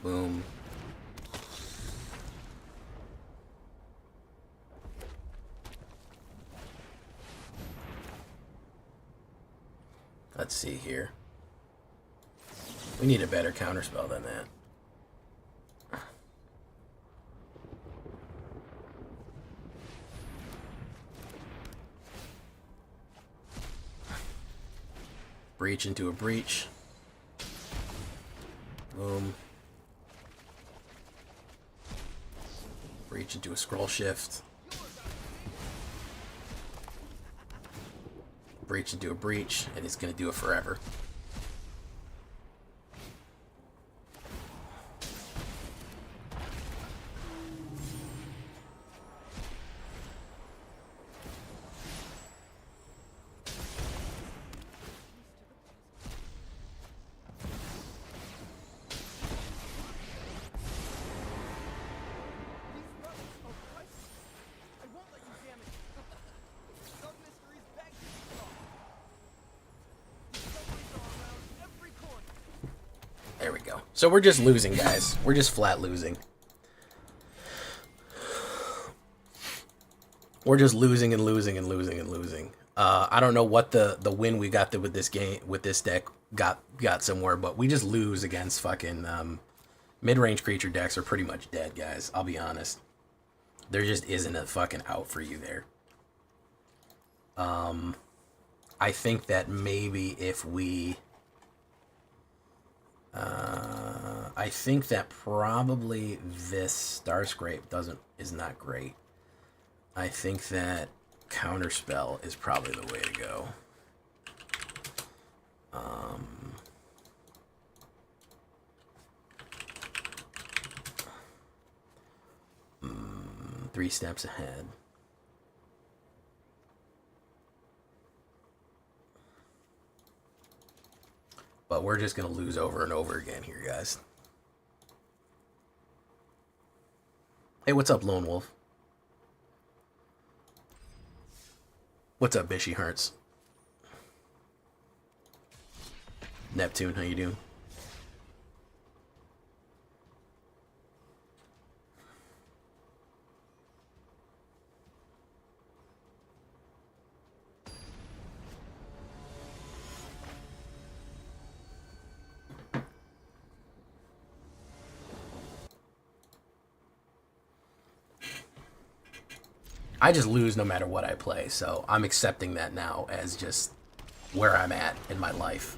Boom. Let's see here. We need a better counterspell than that. Breach into a breach. Boom. Breach into a scroll shift. Breach into a breach, and it's going to do it forever. There we go. So we're just losing, guys. We're just flat losing. We're just losing and losing and losing and losing. I don't know what the win we got with this game, with this deck got somewhere, but we just lose against fucking mid-range creature decks are pretty much dead, guys. I'll be honest. There just isn't a fucking out for you there. I think that maybe if we... I think that probably this Starscrape is not great. I think that Counterspell is probably the way to go. 3 steps ahead. But we're just going to lose over and over again here, guys. Hey, what's up, Lone Wolf? What's up, Bishy Hearts? Neptune, how you doing? I just lose no matter what I play, so I'm accepting that now as just where I'm at in my life.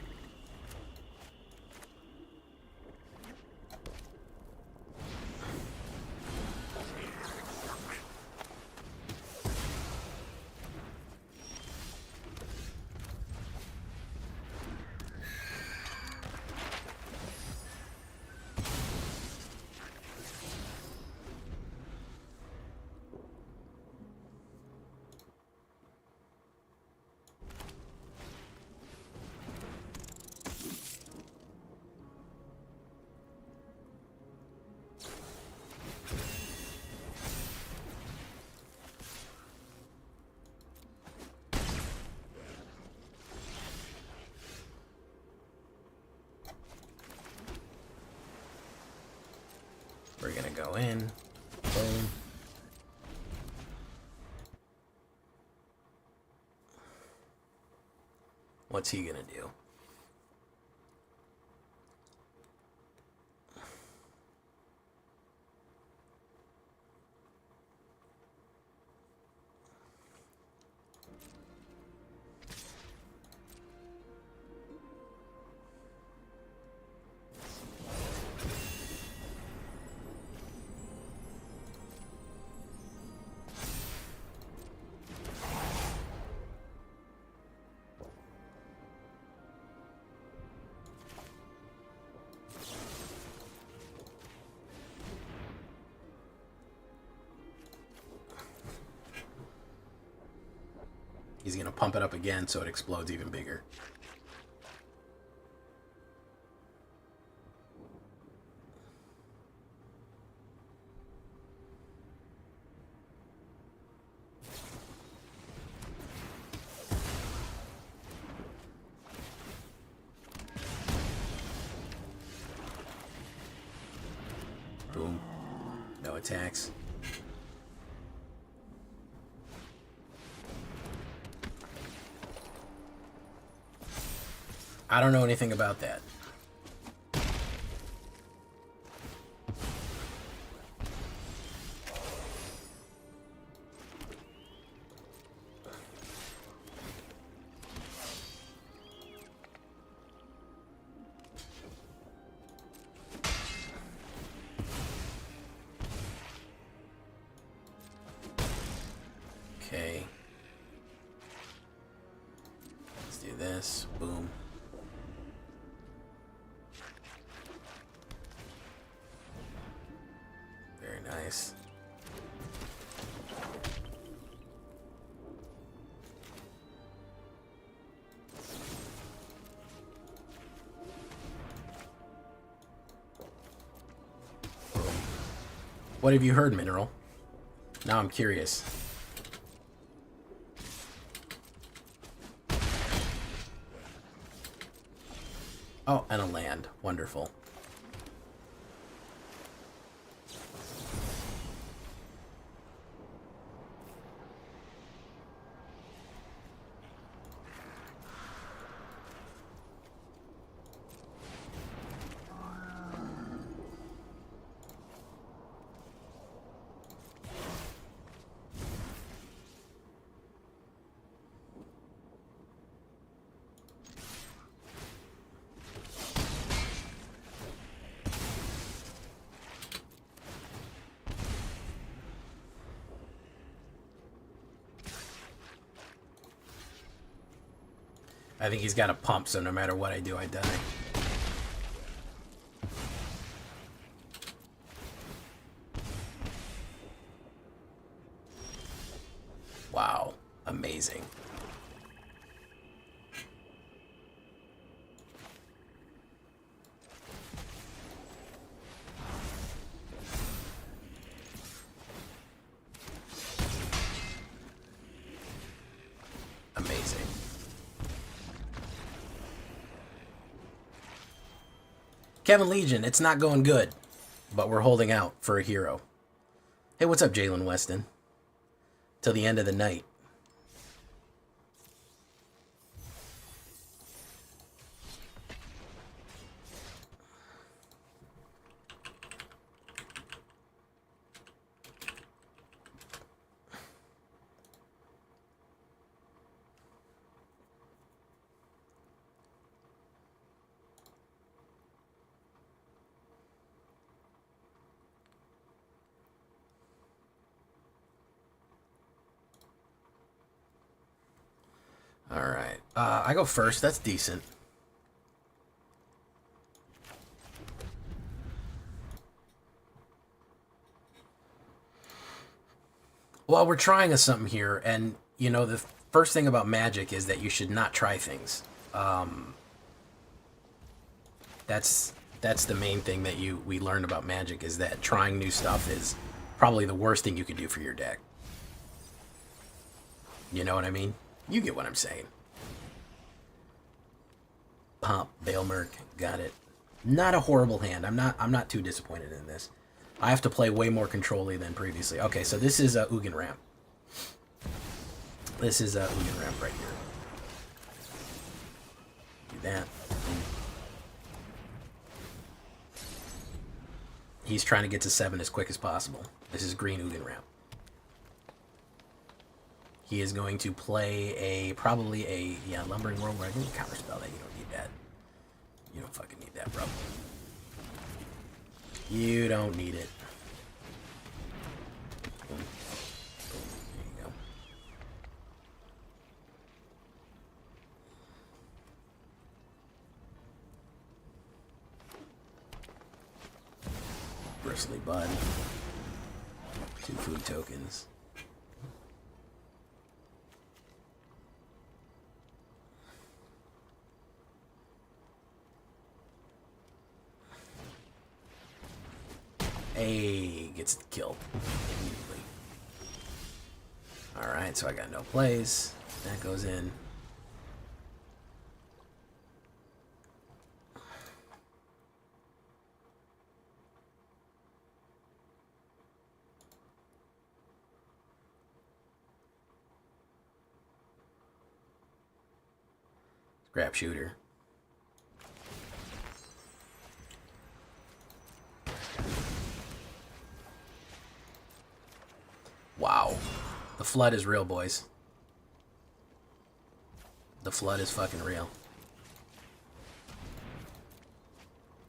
We're gonna go in. Boom. What's he gonna do? He's gonna pump it up again so it explodes even bigger. Boom. No attacks. I don't know anything about that. Okay. Let's do this. Boom. Very nice. What have you heard, Mineral? Now I'm curious. Oh, and a land. Wonderful. I think he's got a pump, so no matter what I do, I die. Wow. Amazing. Kevin Legion, it's not going good, but we're holding out for a hero. Hey, what's up, Jalen Weston? Till the end of the night. Alright. I go first. That's decent. Well, we're trying something here, and, you know, the first thing about Magic is that you should not try things. That's the main thing that we learned about Magic, is that trying new stuff is probably the worst thing you could do for your deck. You know what I mean? You get what I'm saying. Pop, Bailmerk, got it. Not a horrible hand. I'm not too disappointed in this. I have to play way more control-y than previously. Okay, so this is Ugin Ramp. This is Ugin Ramp right here. Do that. He's trying to get to 7 as quick as possible. This is green Ugin Ramp. He is going to play probably a Lumbering Whirlwind. I think counterspell that. You don't need that. You don't fucking need that, bro. You don't need it. Boom. Boom. There you go. Bristly Bud. 2 food tokens. A gets killed immediately. Alright, so I got no plays. That goes in. Scrap shooter. Wow. The flood is real, boys. The flood is fucking real.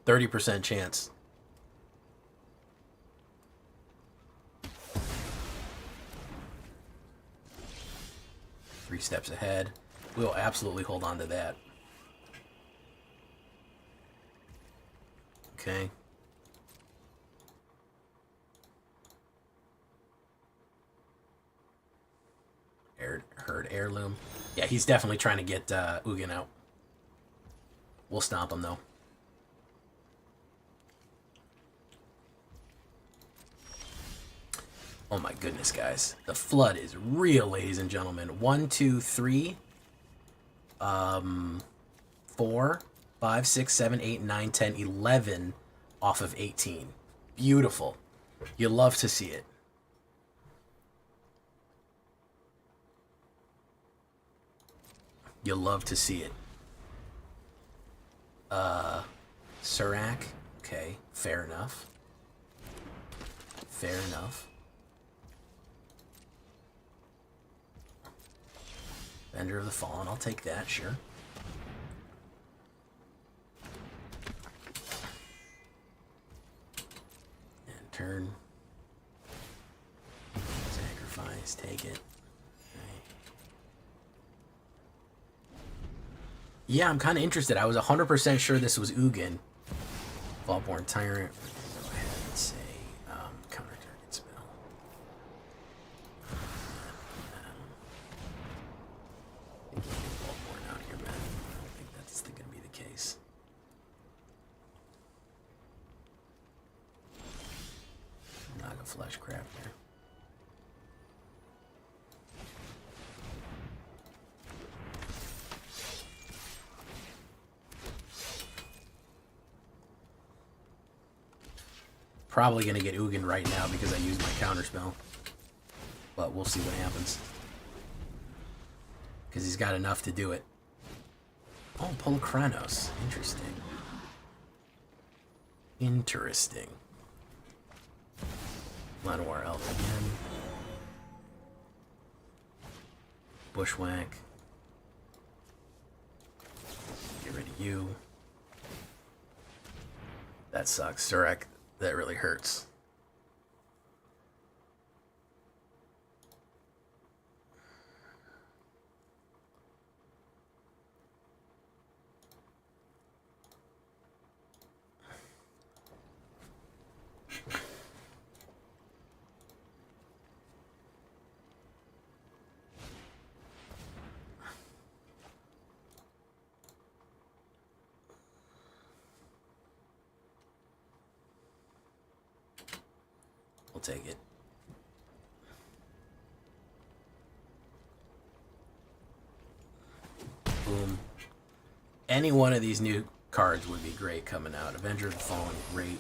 30% chance. Three steps ahead. We'll absolutely hold on to that. Okay. Herd heirloom. Yeah, he's definitely trying to get Ugin out. We'll stomp him, though. Oh my goodness, guys. The flood is real, ladies and gentlemen. 1, 2, 3, 4, 5, 6, 7, 8, 9, 10, 11 off of 18. Beautiful. You love to see it. You'll love to see it. Surak. Okay, fair enough. Fair enough. Bender of the Fallen, I'll take that, sure. And turn. Sacrifice, take it. Yeah, I'm kind of interested. I was 100% sure this was Ugin. Vaultborn Tyrant. Go ahead and say counter target spell. I think you can get Vaultborn out here, man. I don't think that's going to be the case. Not a flesh crafter. Probably gonna get Ugin right now because I used my counterspell. But we'll see what happens. Because he's got enough to do it. Oh, Polokranos. Interesting. Interesting. Llanowar Elf again. Bushwhack. Get rid of you. That sucks. Surek, that really hurts. We'll take it. Boom. Any one of these new cards would be great coming out. Avenger of the Fallen, great.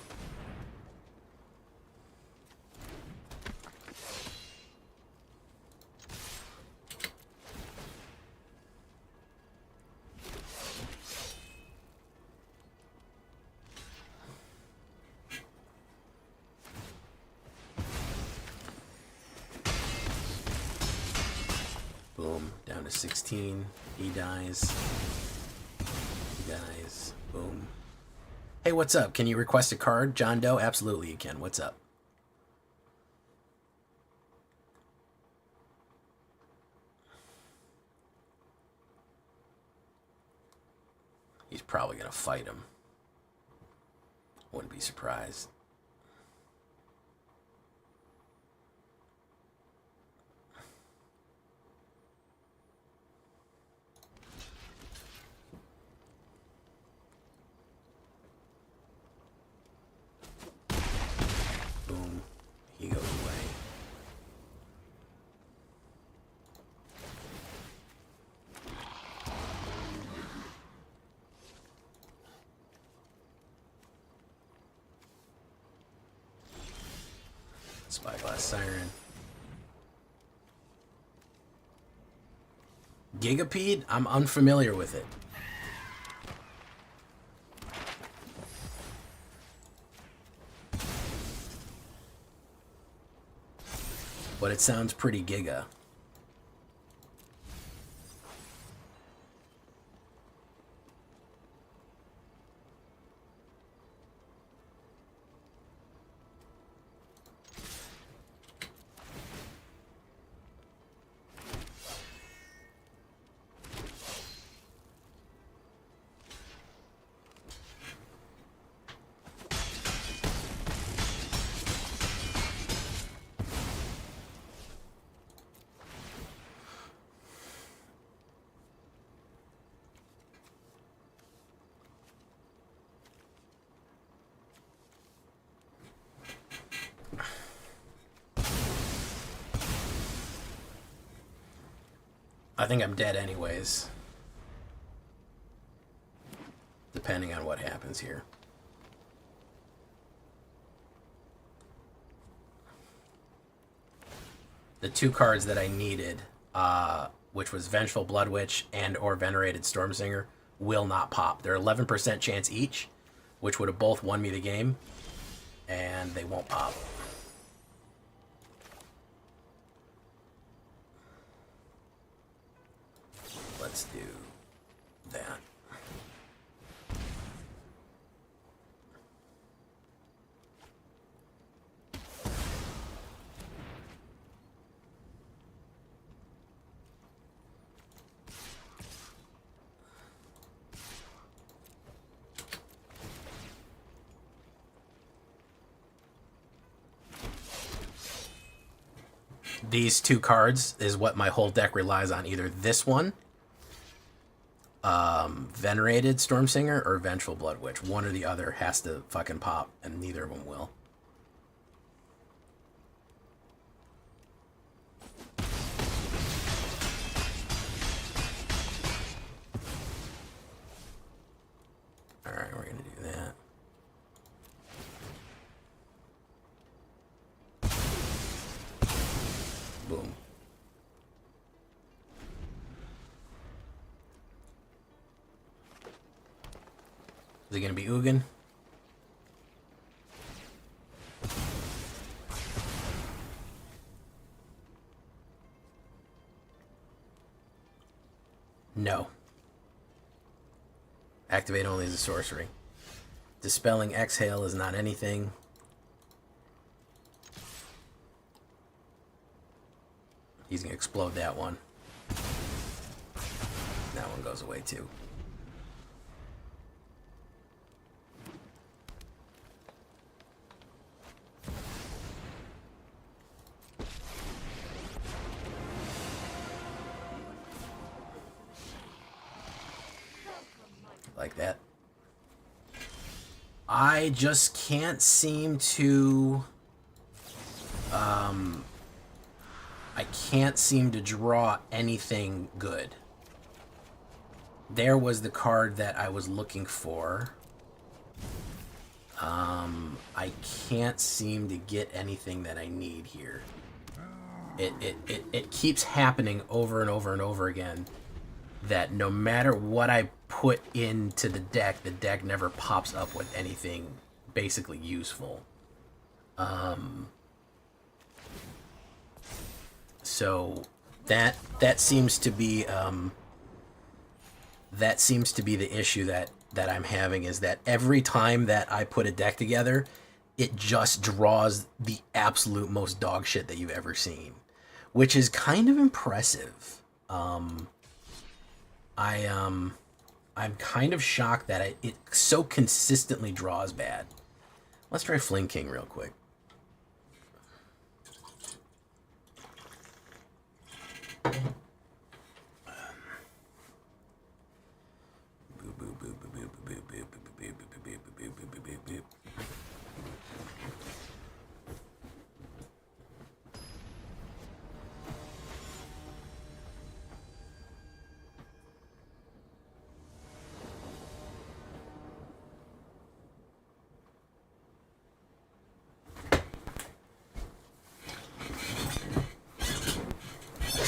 Boom, down to 16. He dies. He dies. Boom. Hey, what's up? Can you request a card, John Doe? Absolutely you can. What's up? He's probably going to fight him. Wouldn't be surprised. Boom. He goes away. Spyglass Siren. Gigapede? I'm unfamiliar with it. But it sounds pretty giga. I think I'm dead anyways. Depending on what happens here. The two cards that I needed, which was Vengeful Blood Witch and or Venerated Stormsinger, will not pop. They're 11% chance each, which would have both won me the game, and they won't pop. Let's do that. These two cards is what my whole deck relies on. Either this one, Venerated Stormsinger, or Vengeful Blood Witch. One or the other has to fucking pop, and neither of them will. Alright, we're gonna do that. Is it going to be Ugin? No. Activate only as a sorcery. Dispelling Exhale is not anything. He's going to explode that one. That one goes away too. Like that. I just can't seem to... I can't seem to draw anything good. There was the card that I was looking for. I can't seem to get anything that I need here. It keeps happening over and over and over again that no matter what I put into the deck never pops up with anything basically useful. So that seems to be the issue that I'm having, is that every time that I put a deck together, it just draws the absolute most dog shit that you've ever seen, which is kind of impressive. I'm kind of shocked that it so consistently draws bad. Let's try Fling King real quick.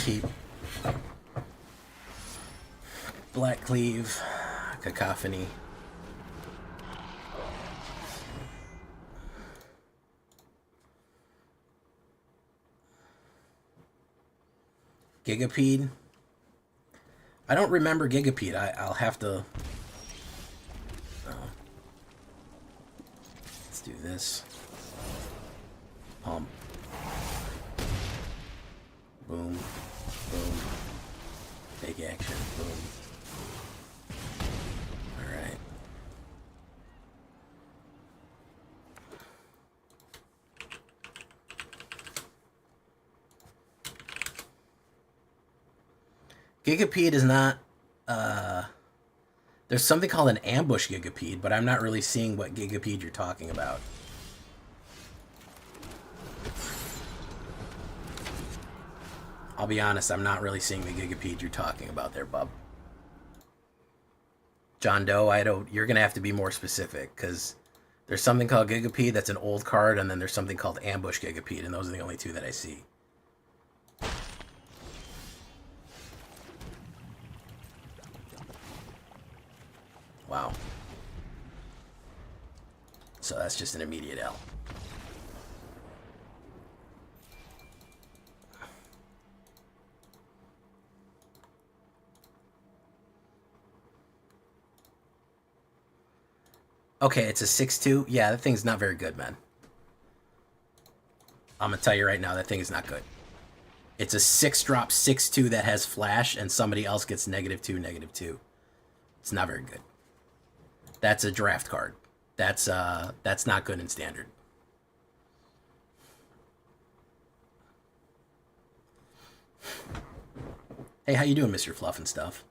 Keep Black Cleave, Cacophony. Gigapede. I don't remember Gigapede. I'll have to... Let's do this. Pump. Boom. Boom. Take action. Boom. Alright. Gigapede is not... There's something called an ambush Gigapede, but I'm not really seeing what Gigapede you're talking about. I'll be honest, I'm not really seeing the Gigapede you're talking about there, bub. John Doe, you're going to have to be more specific, because there's something called Gigapede that's an old card, and then there's something called Ambush Gigapede, and those are the only two that I see. Wow. So that's just an immediate L. Okay, it's a 6/2. Yeah, that thing's not very good, man. I'm gonna tell you right now, that thing is not good. It's a 6-drop 6/2 that has flash, and somebody else gets -2, -2. It's not very good. That's a draft card. That's not good in standard. Hey, how you doing, Mr. Fluff and Stuff?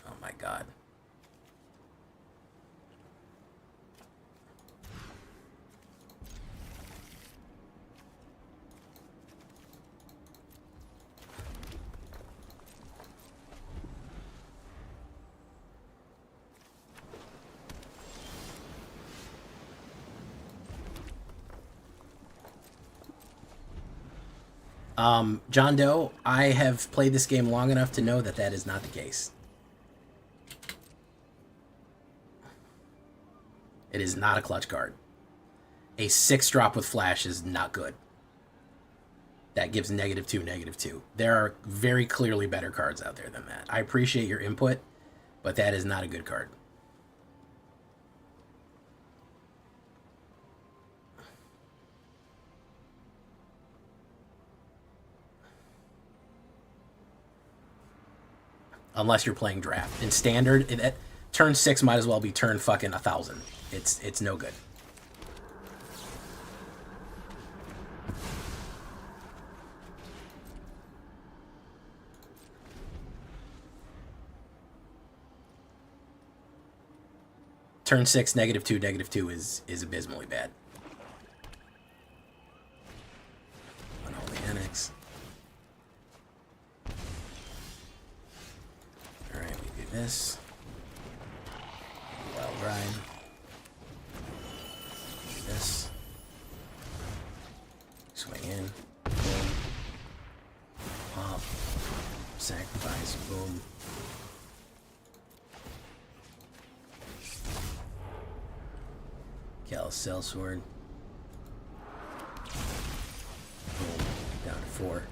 Oh my god. John Doe, I have played this game long enough to know that that is not the case. It is not a clutch card. A 6-drop with flash is not good. That gives -2, -2. There are very clearly better cards out there than that. I appreciate your input, but that is not a good card. Unless you're playing draft. In standard, turn 6 might as well be turn fucking 1,000. It's no good. Turn 6, -2, -2 is abysmally bad. Unholy Annex. Alright, we do this. Wild Ride. Do this. Swing in. Boom. Pop. Sacrifice. Boom. Callous Sellsword. Boom. Down to 4.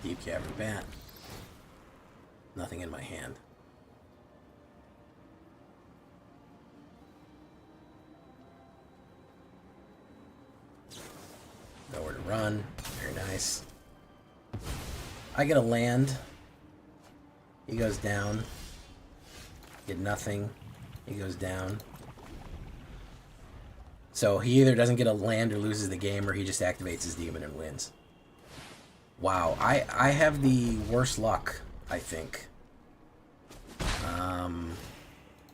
Deep Cavern Bat. Nothing in my hand. Nowhere to run. Very nice. I get a land. He goes down. Get nothing. He goes down. So he either doesn't get a land or loses the game, or he just activates his demon and wins. Wow, I have the worst luck, I think.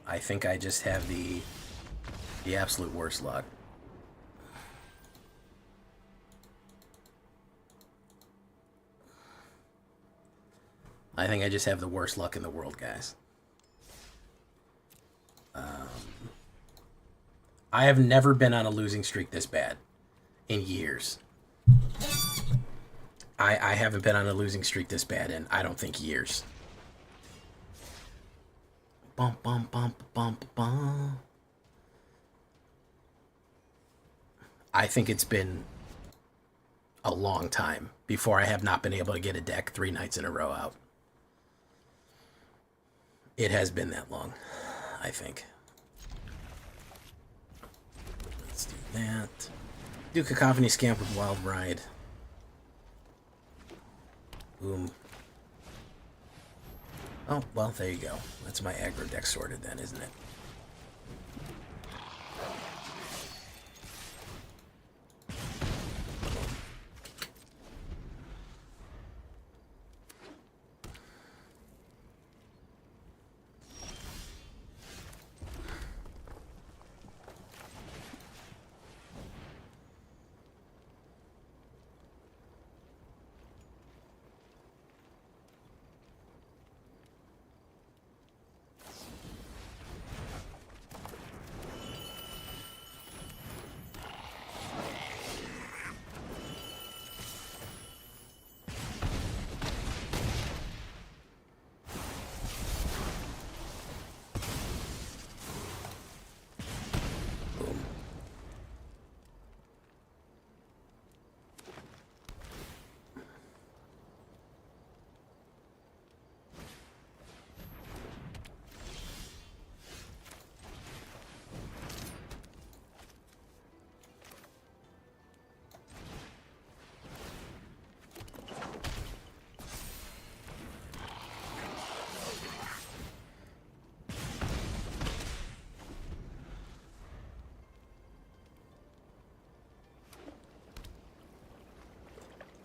I think I just have the absolute worst luck. I think I just have the worst luck in the world, guys. I have never been on a losing streak this bad in years. I haven't been on a losing streak this bad in, I don't think, years. Bum, bum, bum, bum, bum. I think it's been a long time before I have not been able to get a deck 3 nights in a row out. It has been that long, I think. Let's do that. Do Cacophony Scamp with Wild Ride. Boom. Oh, well, there you go. That's my aggro deck sorted then, isn't it?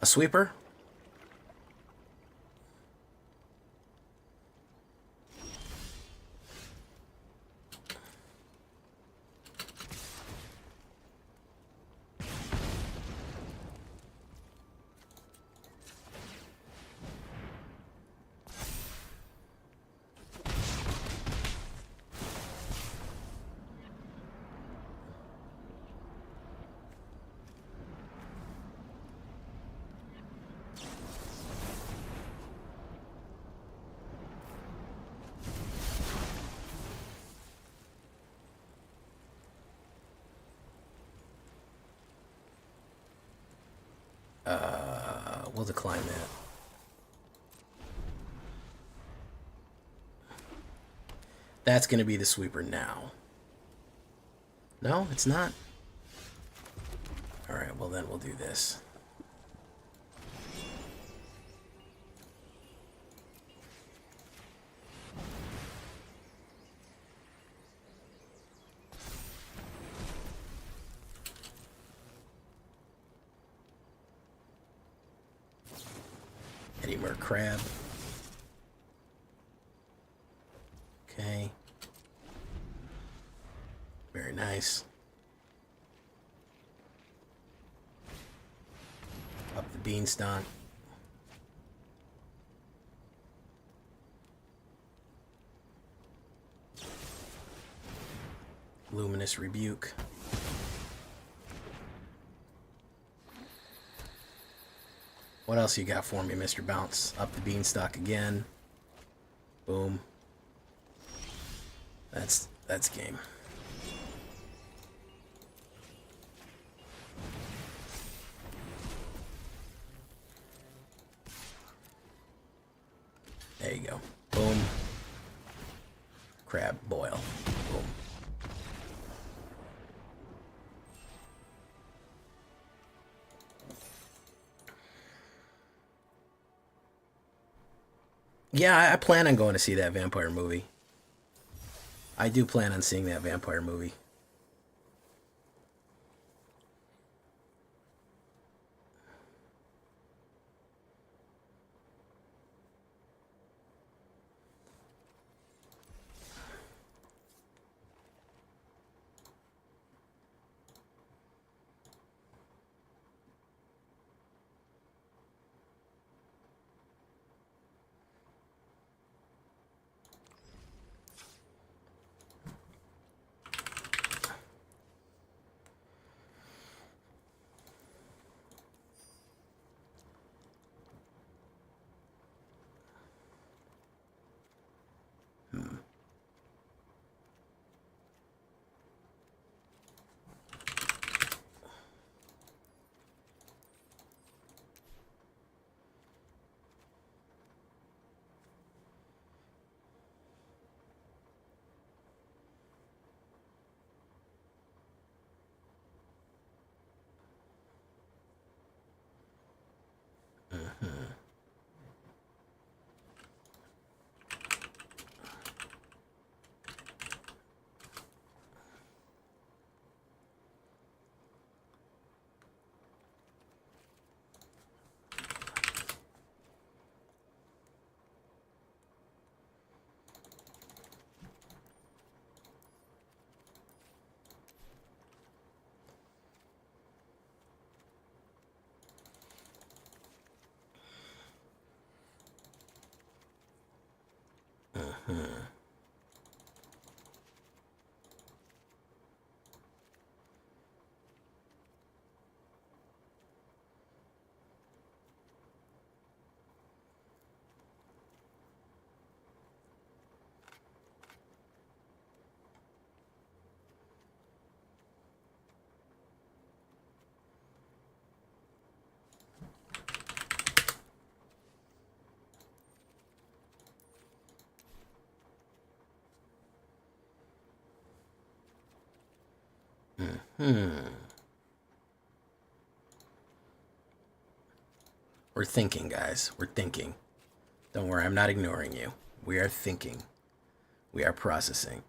A sweeper? we'll decline that. That's going to be the sweeper now. No, it's not. All right, well then we'll do this. Eddie Mer Crab. Okay. Very nice. Up the beanstalk. Luminous Rebuke. What else you got for me, Mr. Bounce? Up the beanstalk again. Boom. That's game. There you go. Boom. Crab boil. Boom. Yeah, I plan on going to see that vampire movie. I do plan on seeing that vampire movie. We're thinking, guys. We're thinking. Don't worry, I'm not ignoring you. We are thinking. We are processing.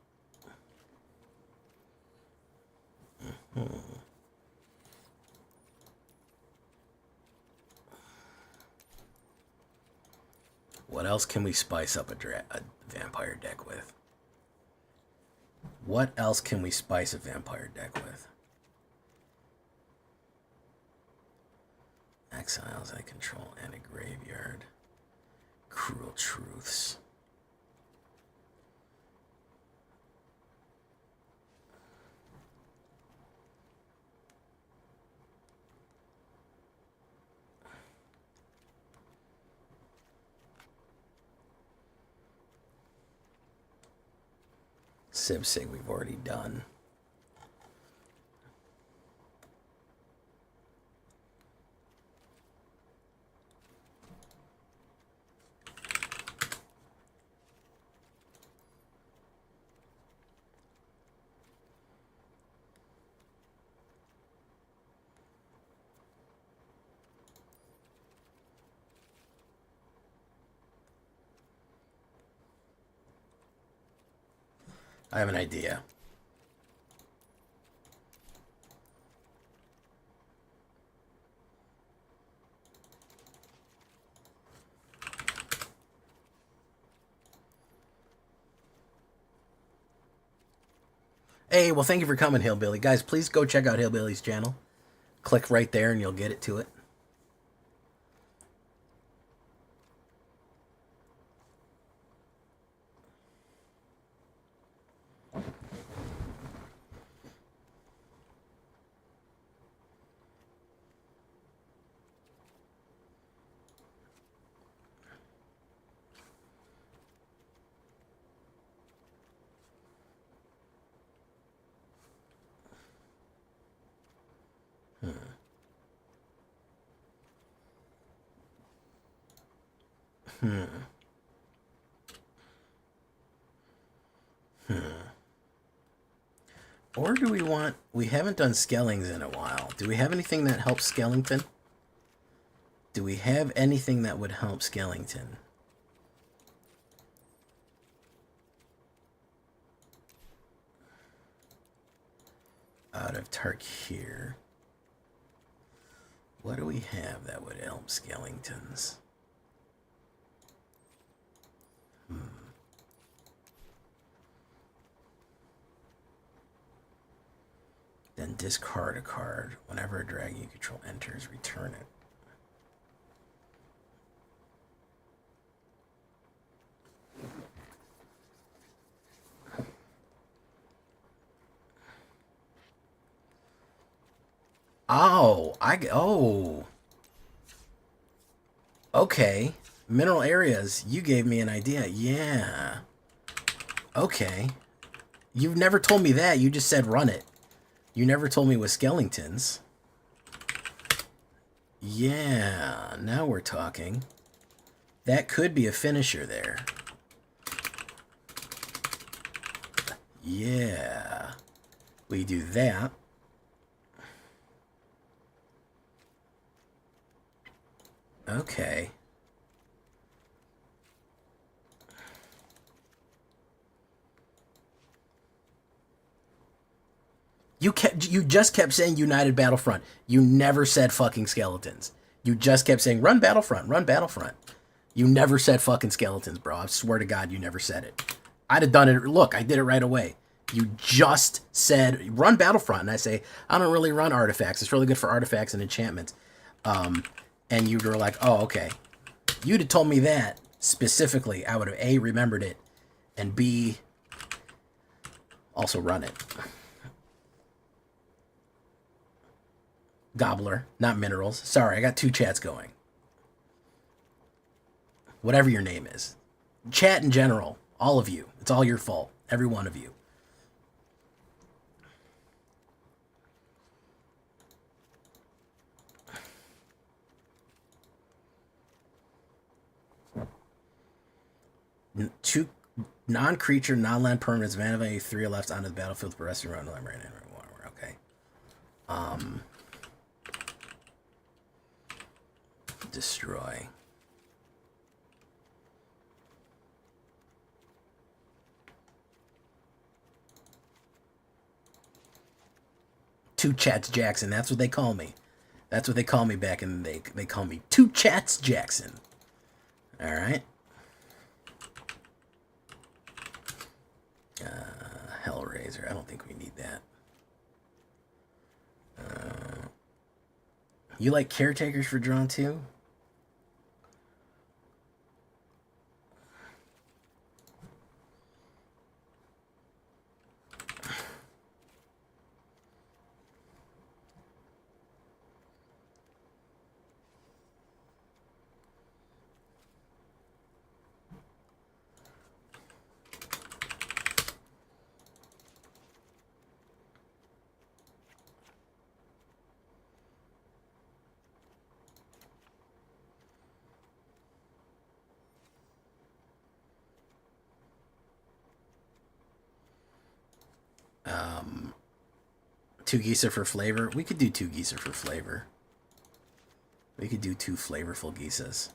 What else can we spice up a vampire deck with? What else can we spice a vampire deck with? Exiles I control and a graveyard. Cruel Truths. Civ Sig we've already done. I have an idea. Hey, well, thank you for coming, Hillbilly. Guys, please go check out Hillbilly's channel. Click right there and you'll get it to it. Or do we want... We haven't done Skellings in a while. Do we have anything that helps Skellington? Do we have anything that would help Skellington? Out of Tarkir. What do we have that would help Skellingtons? Then discard a card. Whenever a dragon you control enters, return it. Oh, oh. Okay. Mineral areas. You gave me an idea. Yeah. Okay. You've never told me that. You just said run it. You never told me with Skellingtons. Yeah. Now we're talking. That could be a finisher there. Yeah. We do that. Okay. You just kept saying United Battlefront. You never said fucking skeletons. You just kept saying run Battlefront, run Battlefront. You never said fucking skeletons, bro. I swear to God, you never said it. I'd have done it. Look, I did it right away. You just said run Battlefront, and I say I don't really run artifacts. It's really good for artifacts and enchantments. And you were like, oh, okay. You'd have told me that specifically. I would have A, remembered it, and B, also run it. Gobbler, not minerals. Sorry, I got two chats going. Whatever your name is. Chat in general. All of you. It's all your fault. Every one of you. Two non-creature, non-land permanents, mana value 3 left onto the battlefield for the rest of your run. Okay. Destroy. Two Chats Jackson. That's what they call me. That's what they call me back in the day. They call me Two Chats Jackson. All right. Hellraiser. I don't think we need that. You like caretakers for drawn too? Two Geezer for flavor. We could do two Geezer for flavor. We could do two flavorful Geesas.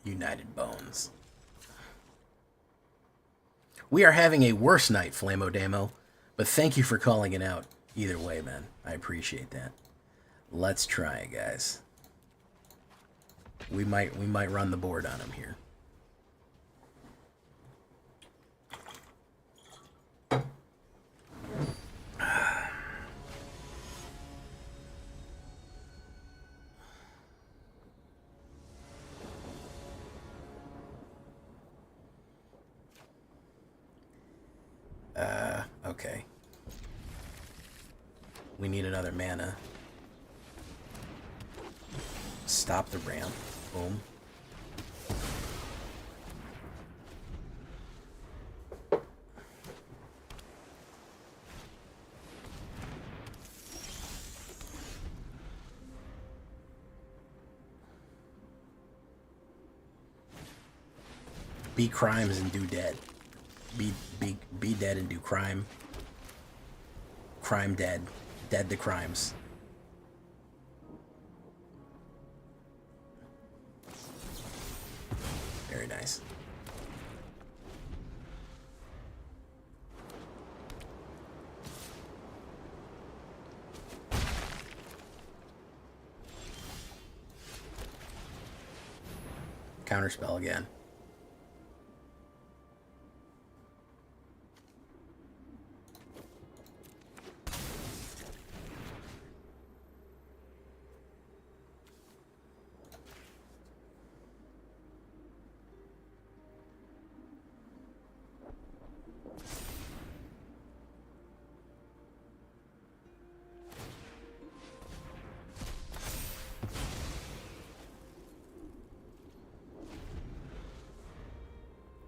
United Bones. We are having a worse night, Flamo Damo, but thank you for calling it out. Either way, man. I appreciate that. Let's try it, guys. We might run the board on him here. Okay. We need another mana. Stop the ramp. Boom. Be crimes and do dead. Be dead and do crime. Crime dead. Dead to crimes. Very nice. Counterspell again.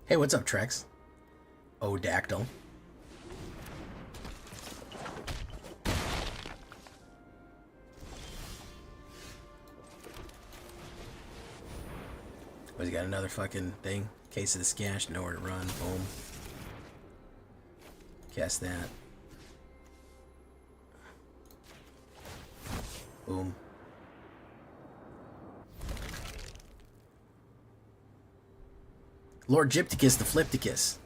Hey, what's up, Trex? Oh, Dactyl. He's got another fucking thing. Case of the Skash, nowhere to run. Boom. Cast that. Boom. Lord Gypticus the Flipticus.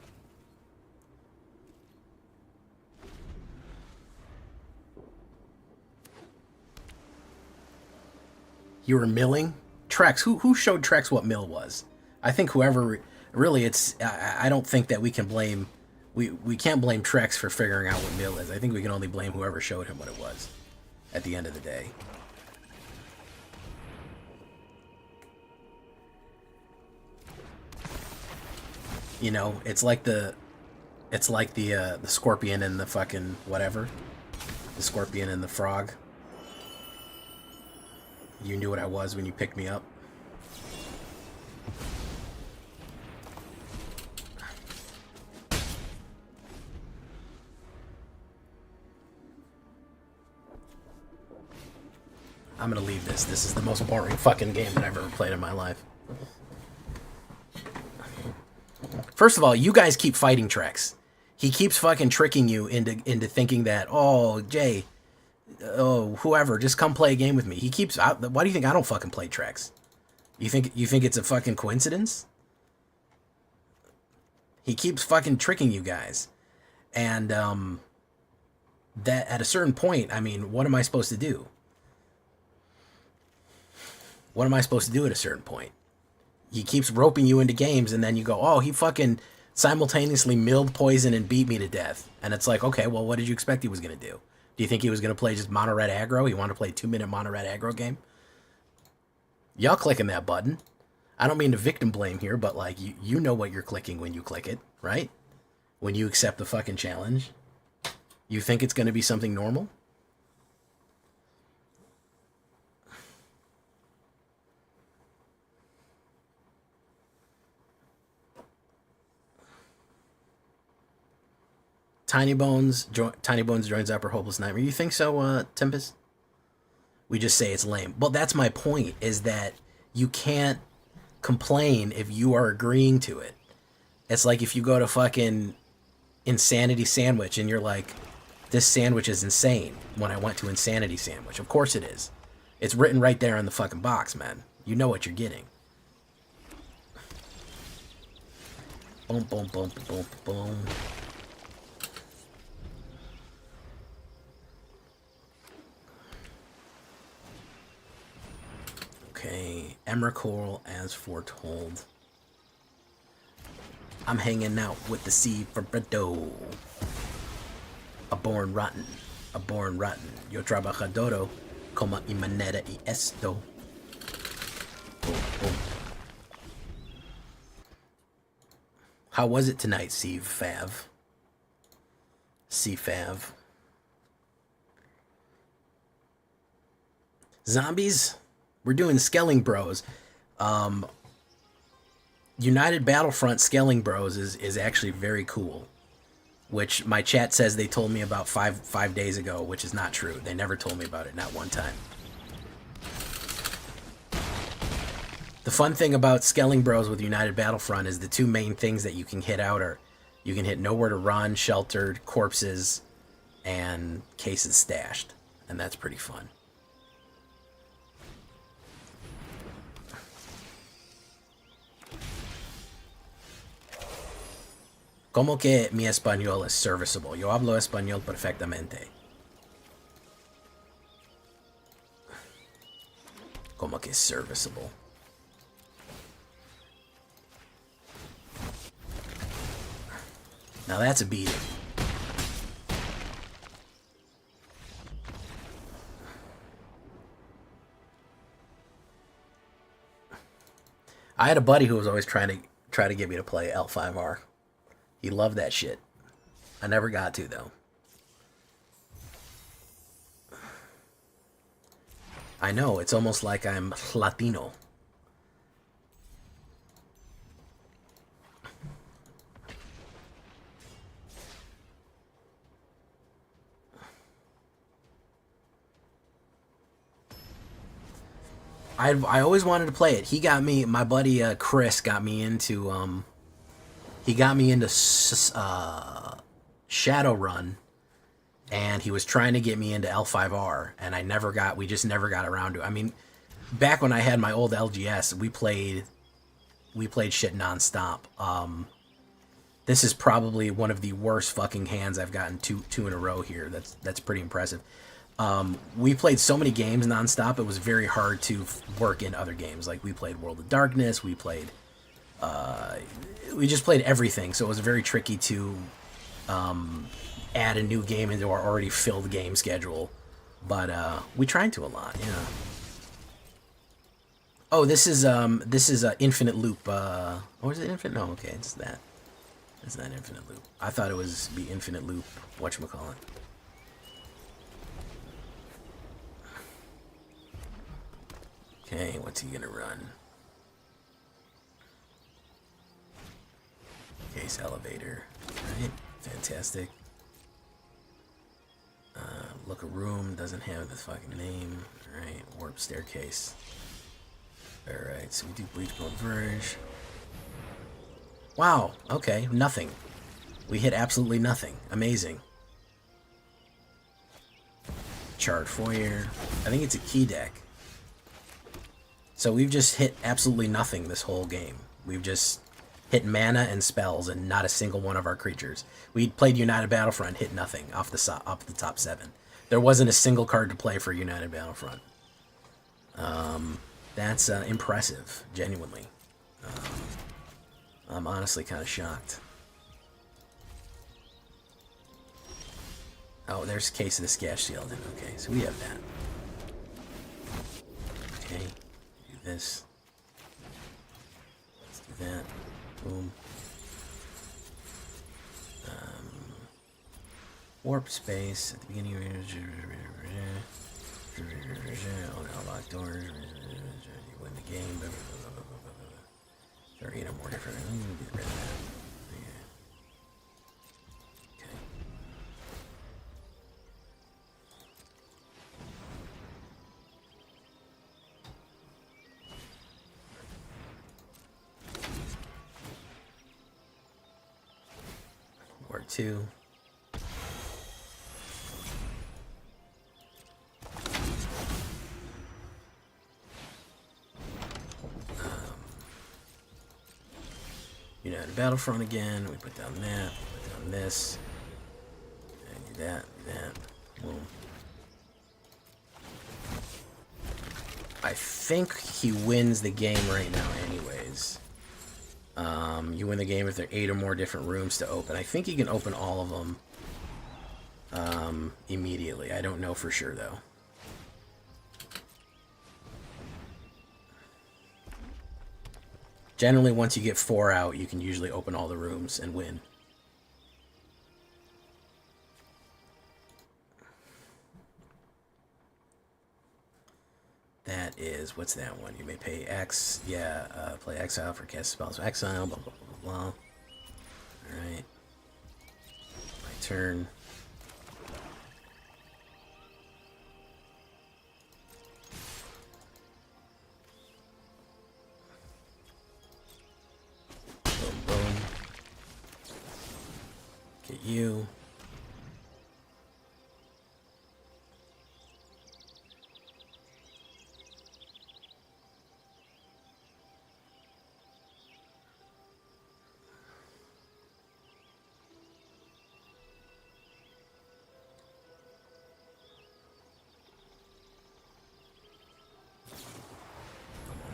You were milling? Trex. Who showed Trex what mill was? I think whoever... Really, it's... I don't think that we can blame... We can't blame Trex for figuring out what mill is. I think we can only blame whoever showed him what it was. At the end of the day. You know, it's like the scorpion and the fucking whatever. The scorpion and the frog. You knew what I was when you picked me up. I'm gonna leave this. This is the most boring fucking game that I've ever played in my life. First of all, you guys keep fighting Trex. He keeps fucking tricking you into thinking that, oh, Jay, oh, whoever, just come play a game with me. He keeps... why do you think I don't fucking play Trex? You think it's a fucking coincidence? He keeps fucking tricking you guys. And, that at a certain point, I mean, what am I supposed to do? What am I supposed to do at a certain point? He keeps roping you into games, and then you go, oh, he fucking simultaneously milled poison and beat me to death. And it's like, okay, well, what did you expect he was going to do? Do you think he was going to play just mono red aggro? He wanted to play a 2-minute mono red aggro game? Y'all clicking that button. I don't mean to victim blame here, but, like, you know what you're clicking when you click it, right? When you accept the fucking challenge. You think it's going to be something normal? Tiny Bones joins Upper Hopeless Nightmare. You think so, Tempest? We just say it's lame. Well, that's my point, is that you can't complain if you are agreeing to it. It's like if you go to fucking Insanity Sandwich and you're like, this sandwich is insane when I went to Insanity Sandwich. Of course it is. It's written right there on the fucking box, man. You know what you're getting. Boom, boom, boom, boom, boom. Okay, Emrakul as foretold. I'm hanging out with the sea for Bredo. A born rotten. Yo trabajadoro como y manera y esto. Boom, boom. How was it tonight, CFav? CFav. Zombies? We're doing Skelling Bros. United Battlefront Skelling Bros is actually very cool. Which my chat says they told me about five days ago, which is not true. They never told me about it, not one time. The fun thing about Skelling Bros with United Battlefront is the two main things that you can hit out are you can hit nowhere to run, sheltered, corpses, and cases stashed. And that's pretty fun. Como que mi español es serviceable? Yo hablo español perfectamente. Como que serviceable? Now that's a beating. I had a buddy who was always trying to get me to play L5R. He loved that shit. I never got to, though. I know, it's almost like I'm Latino. I always wanted to play it. He got me, my buddy Chris got me into, he got me into Shadowrun, and he was trying to get me into L5R, and we just never got around to it. I mean, back when I had my old LGS, we played shit nonstop. This is probably one of the worst fucking hands I've gotten two in a row here. That's pretty impressive. We played so many games nonstop, it was very hard to work in other games. Like, we played World of Darkness, we just played everything, so it was very tricky to add a new game into our already filled game schedule. But we tried to a lot, yeah. Oh, this is Infinite Loop. Oh, is it Infinite? No, okay, it's that. It's not Infinite Loop. I thought it was be Infinite Loop. Whatchamacallit. Okay, what's he gonna run? Case elevator. Alright, fantastic. Look a room, doesn't have the fucking name. Alright, warp staircase. Alright, so we do Bleach Bone Verge. Wow, okay, nothing. We hit absolutely nothing. Amazing. Charred Foyer. I think it's a key deck. So we've just hit absolutely nothing this whole game. We've just hit mana and spells and not a single one of our creatures. We played United Battlefront, hit nothing off the top 7. There wasn't a single card to play for United Battlefront. That's impressive, genuinely. I'm honestly kind of shocked. Oh, there's a case of the Scash Shielding. Okay, so we have that. Okay, do this. Let's do that. Boom. Warp space at the beginning. Oh, no, locked doors. You win the game. 30 or more different. I'm gonna get rid of that. Yeah. Okay. War 2. United Battlefront again. We put down that. Put down this. And do that. Do that. Boom. I think he wins the game right now anyways. You win the game if there are 8 or more different rooms to open. I think you can open all of them immediately. I don't know for sure, though. Generally, once you get 4 out, you can usually open all the rooms and win. That is, what's that one? You may pay X, yeah, play Exile for cast spells of Exile, blah, blah, blah, blah. Alright. My turn. Boom, boom. Get you.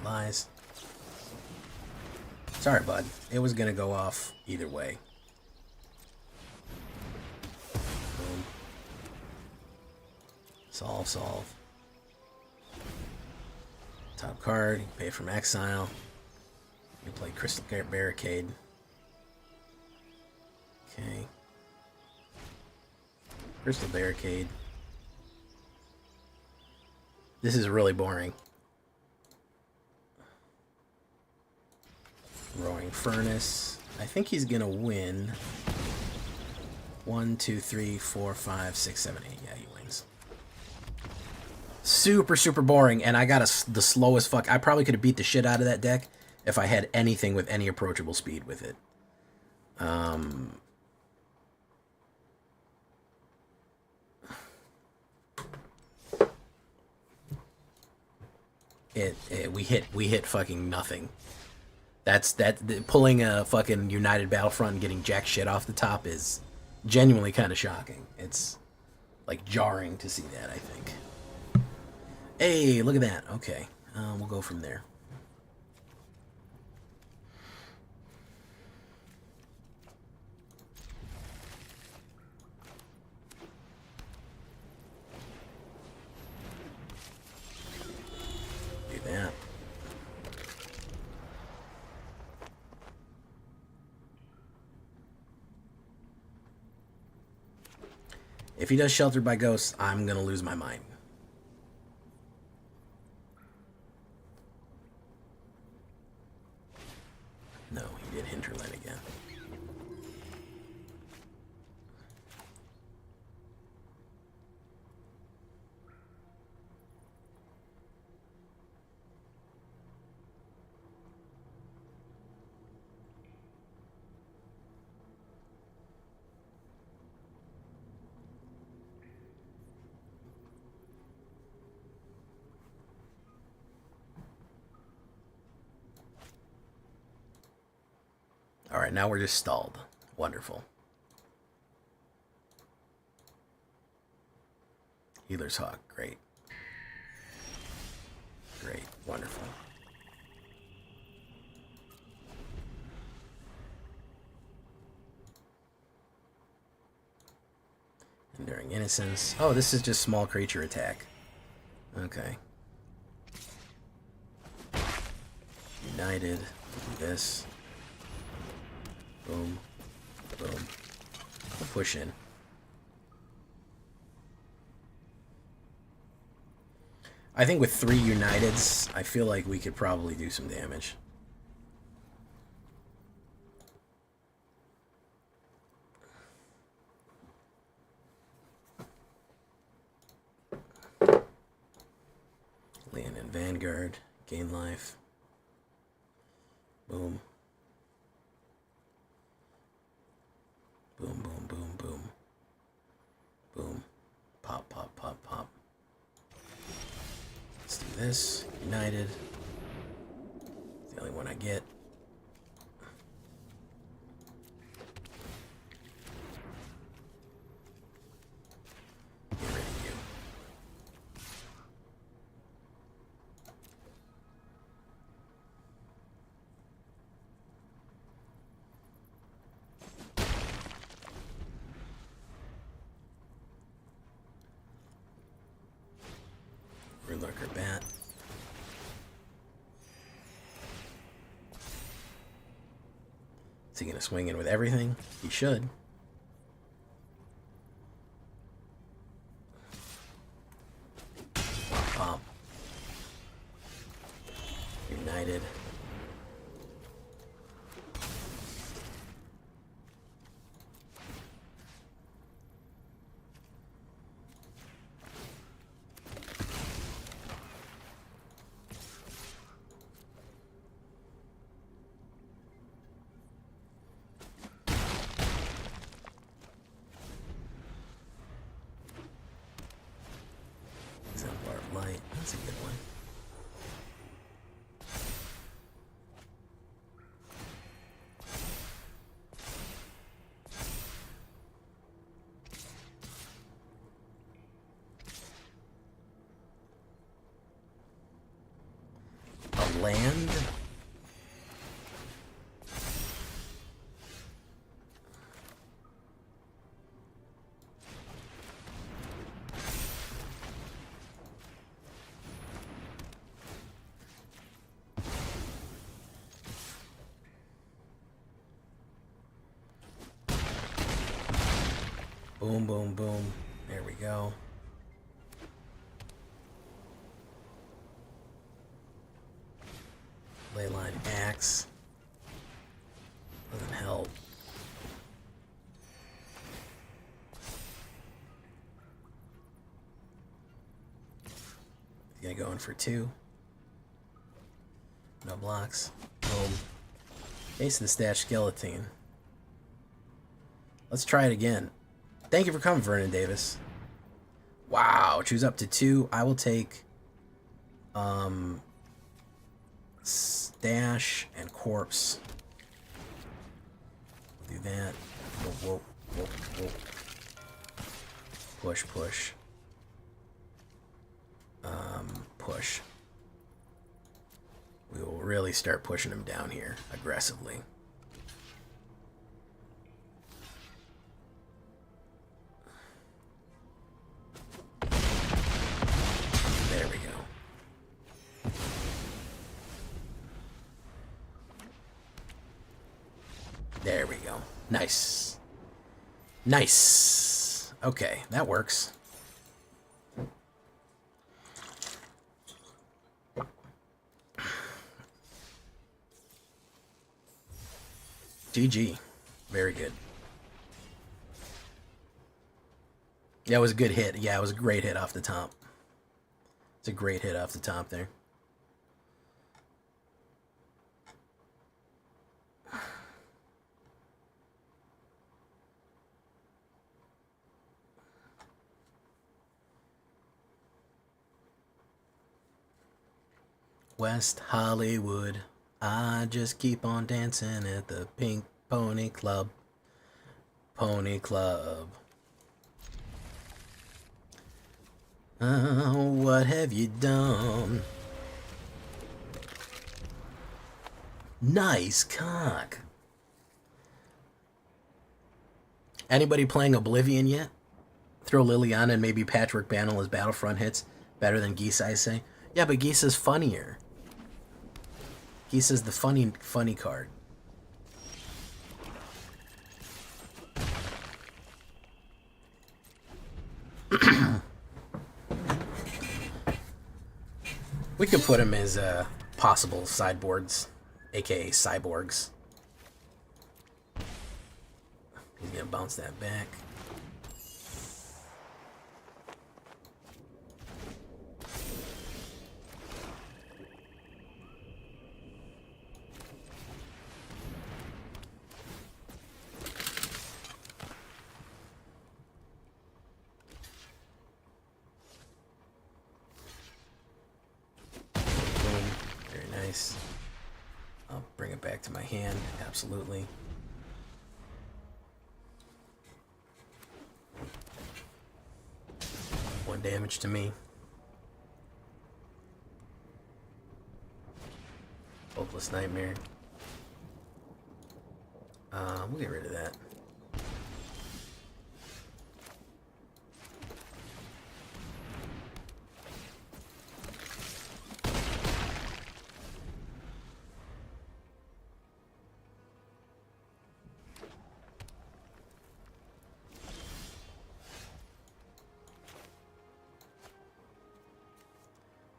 Lies. Sorry, bud. It was gonna go off either way. Boom. Solve, solve. Top card. You pay from exile. You play Crystal Barricade. Okay. Crystal Barricade. This is really boring. Roaring Furnace. I think he's gonna win. 1, 2, 3, 4, 5, 6, 7, 8. Yeah, he wins. Super, super boring. And I got the slowest fuck. I probably could have beat the shit out of that deck if I had anything with any approachable speed with it. We hit fucking nothing. Pulling a fucking United Battlefront and getting jack shit off the top is genuinely kind of shocking. It's like jarring to see that, I think. Hey, look at that. Okay, we'll go from there. Do that. If he does Sheltered by Ghosts, I'm going to lose my mind. No, he did Hinterland again. Alright, now we're just stalled. Wonderful. Healer's Hawk, great. Great, wonderful. Enduring Innocence. Oh, this is just small creature attack. Okay. United. Do this. Boom. Boom. I'll push in. I think with 3 Uniteds, I feel like we could probably do some damage. Land in Vanguard. Gain life. Boom. Boom, boom, boom, boom. Boom. Pop, pop, pop, pop. Let's do this. United. It's the only one I get. Lurker Bat. Is he gonna swing in with everything? He should. Pop. United. Exemplar of Light. That's a good one. A land? Boom, boom, boom. There we go. Leyline Axe. Doesn't help. He's gonna go in for 2. No blocks. Boom. Ace of the Stash Skeleton. Let's try it again. Thank you for coming, Vernon Davis. Wow, choose up to 2. I will take Stash and Corpse. We'll do that. Whoop, whoop, whoop, whoop. Push, push. Push. We will really start pushing him down here aggressively. There we go. There we go. Nice. Nice. Okay, that works. GG. Very good. Yeah, it was a good hit. Yeah, it was a great hit off the top. It's a great hit off the top there. West Hollywood. I just keep on dancing at the Pink Pony Club. Pony Club. Oh, what have you done? Nice cock. Anybody playing Oblivion yet? Throw Liliana and maybe Patchwork Banner as Battlefront hits. Better than Geese, I say. Yeah, but Geese is funnier. Geese is the funny card. We could put him as possible sideboards, aka cyborgs. He's gonna bounce that back. I'll bring it back to my hand, absolutely. One damage to me. Hopeless Nightmare. We'll get rid of that.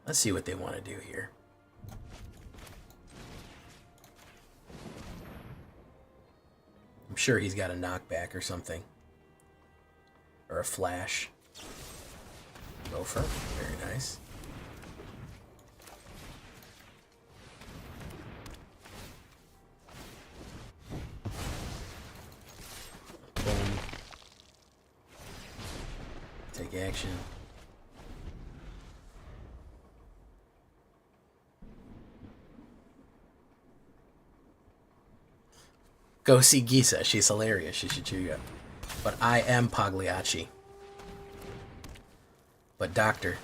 Let's see what they want to do here. I'm sure he's got a knockback or something. Or a flash. Gopher. Very nice. Boom. Take action. Go see Gisa. She's hilarious. She should cheer you up. But I am Pagliacci. But doctor,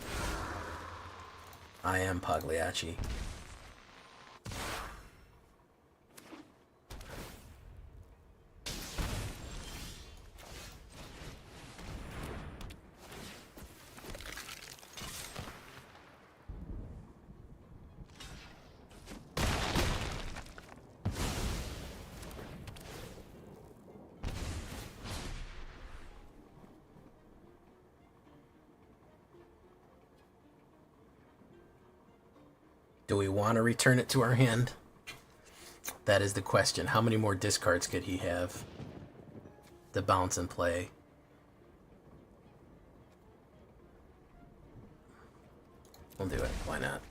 I am Pagliacci. Do we want to return it to our hand? That is the question. How many more discards could he have to bounce and play? We'll do it. Why not?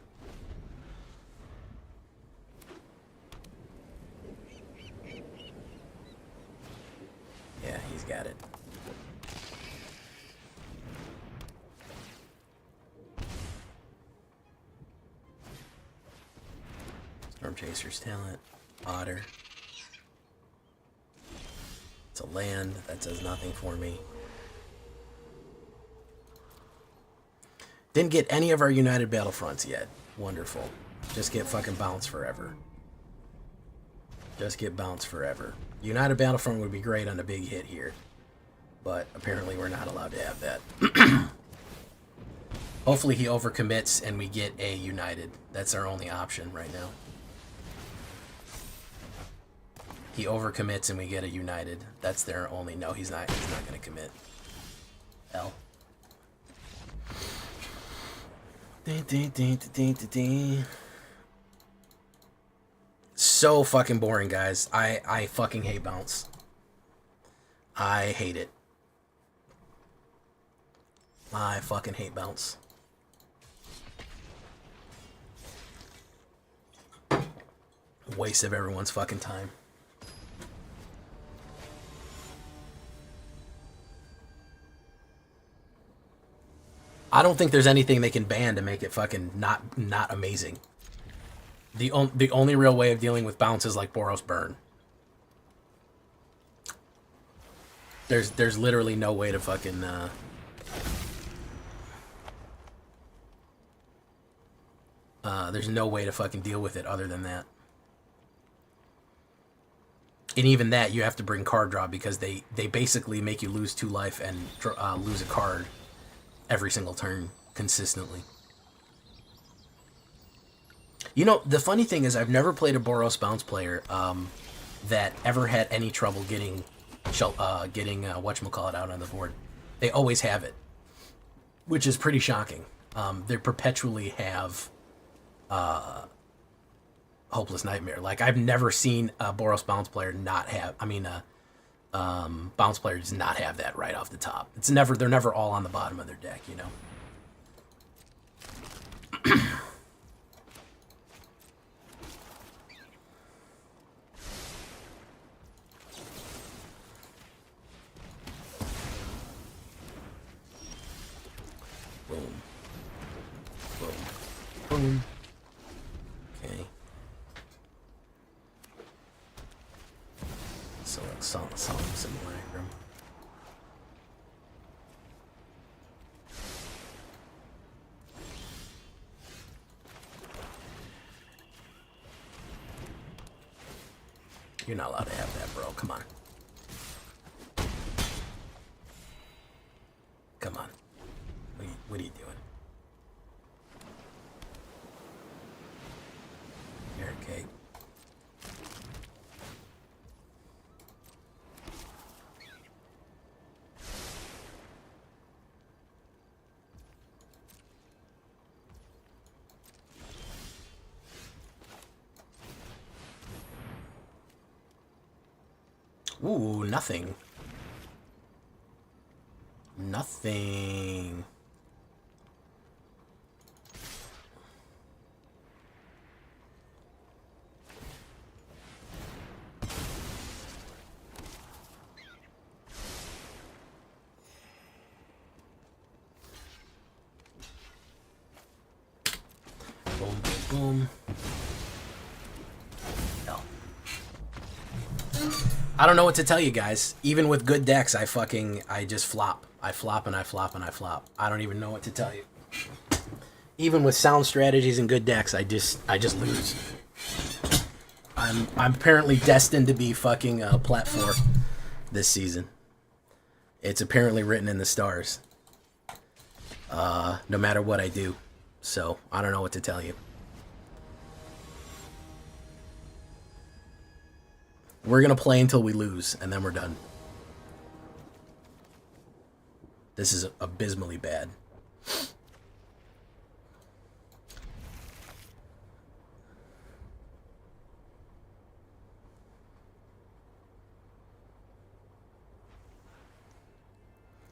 Yeah, he's got it. Storm Chaser's talent. Otter. It's a land. That does nothing for me. Didn't get any of our United Battlefronts yet. Wonderful. Just get fucking bounce forever. Just get bounce forever. United Battlefront would be great on a big hit here. But apparently we're not allowed to have that. Hopefully he overcommits and we get a United. That's our only option right now. He overcommits and we get a United. That's their only... No, he's not going to commit. Hell. So fucking boring, guys. I fucking hate bounce. I hate it. I fucking hate bounce. Waste of everyone's fucking time. I don't think there's anything they can ban to make it fucking not amazing. The only real way of dealing with bounce is like Boros Burn. There's literally no way to fucking there's no way to fucking deal with it other than that. And even that, you have to bring card draw because they basically make you lose 2 life and lose a card every single turn consistently. You know, the funny thing is I've never played a Boros bounce player that ever had any trouble getting whatchamacallit out on the board. They always have it, which is pretty shocking. They perpetually have Hopeless Nightmare. Like, I've never seen a Boros bounce player not have... bounce player does not have that right off the top. They're never all on the bottom of their deck, you know. Boom. Boom. Boom. Okay. Select Solemn Simulacrum. You're not allowed to have that, bro. Come on. Come on. What are you doing? Here, okay. Ooh, nothing. Nothing. Boom, boom, boom. No. I don't know what to tell you guys. Even with good decks, I just flop. I flop and I flop and I flop. I don't even know what to tell you. Even with sound strategies and good decks, I just lose. I'm apparently destined to be fucking plat 4 this season. It's apparently written in the stars. No matter what I do. So, I don't know what to tell you. We're going to play until we lose, and then we're done. This is abysmally bad.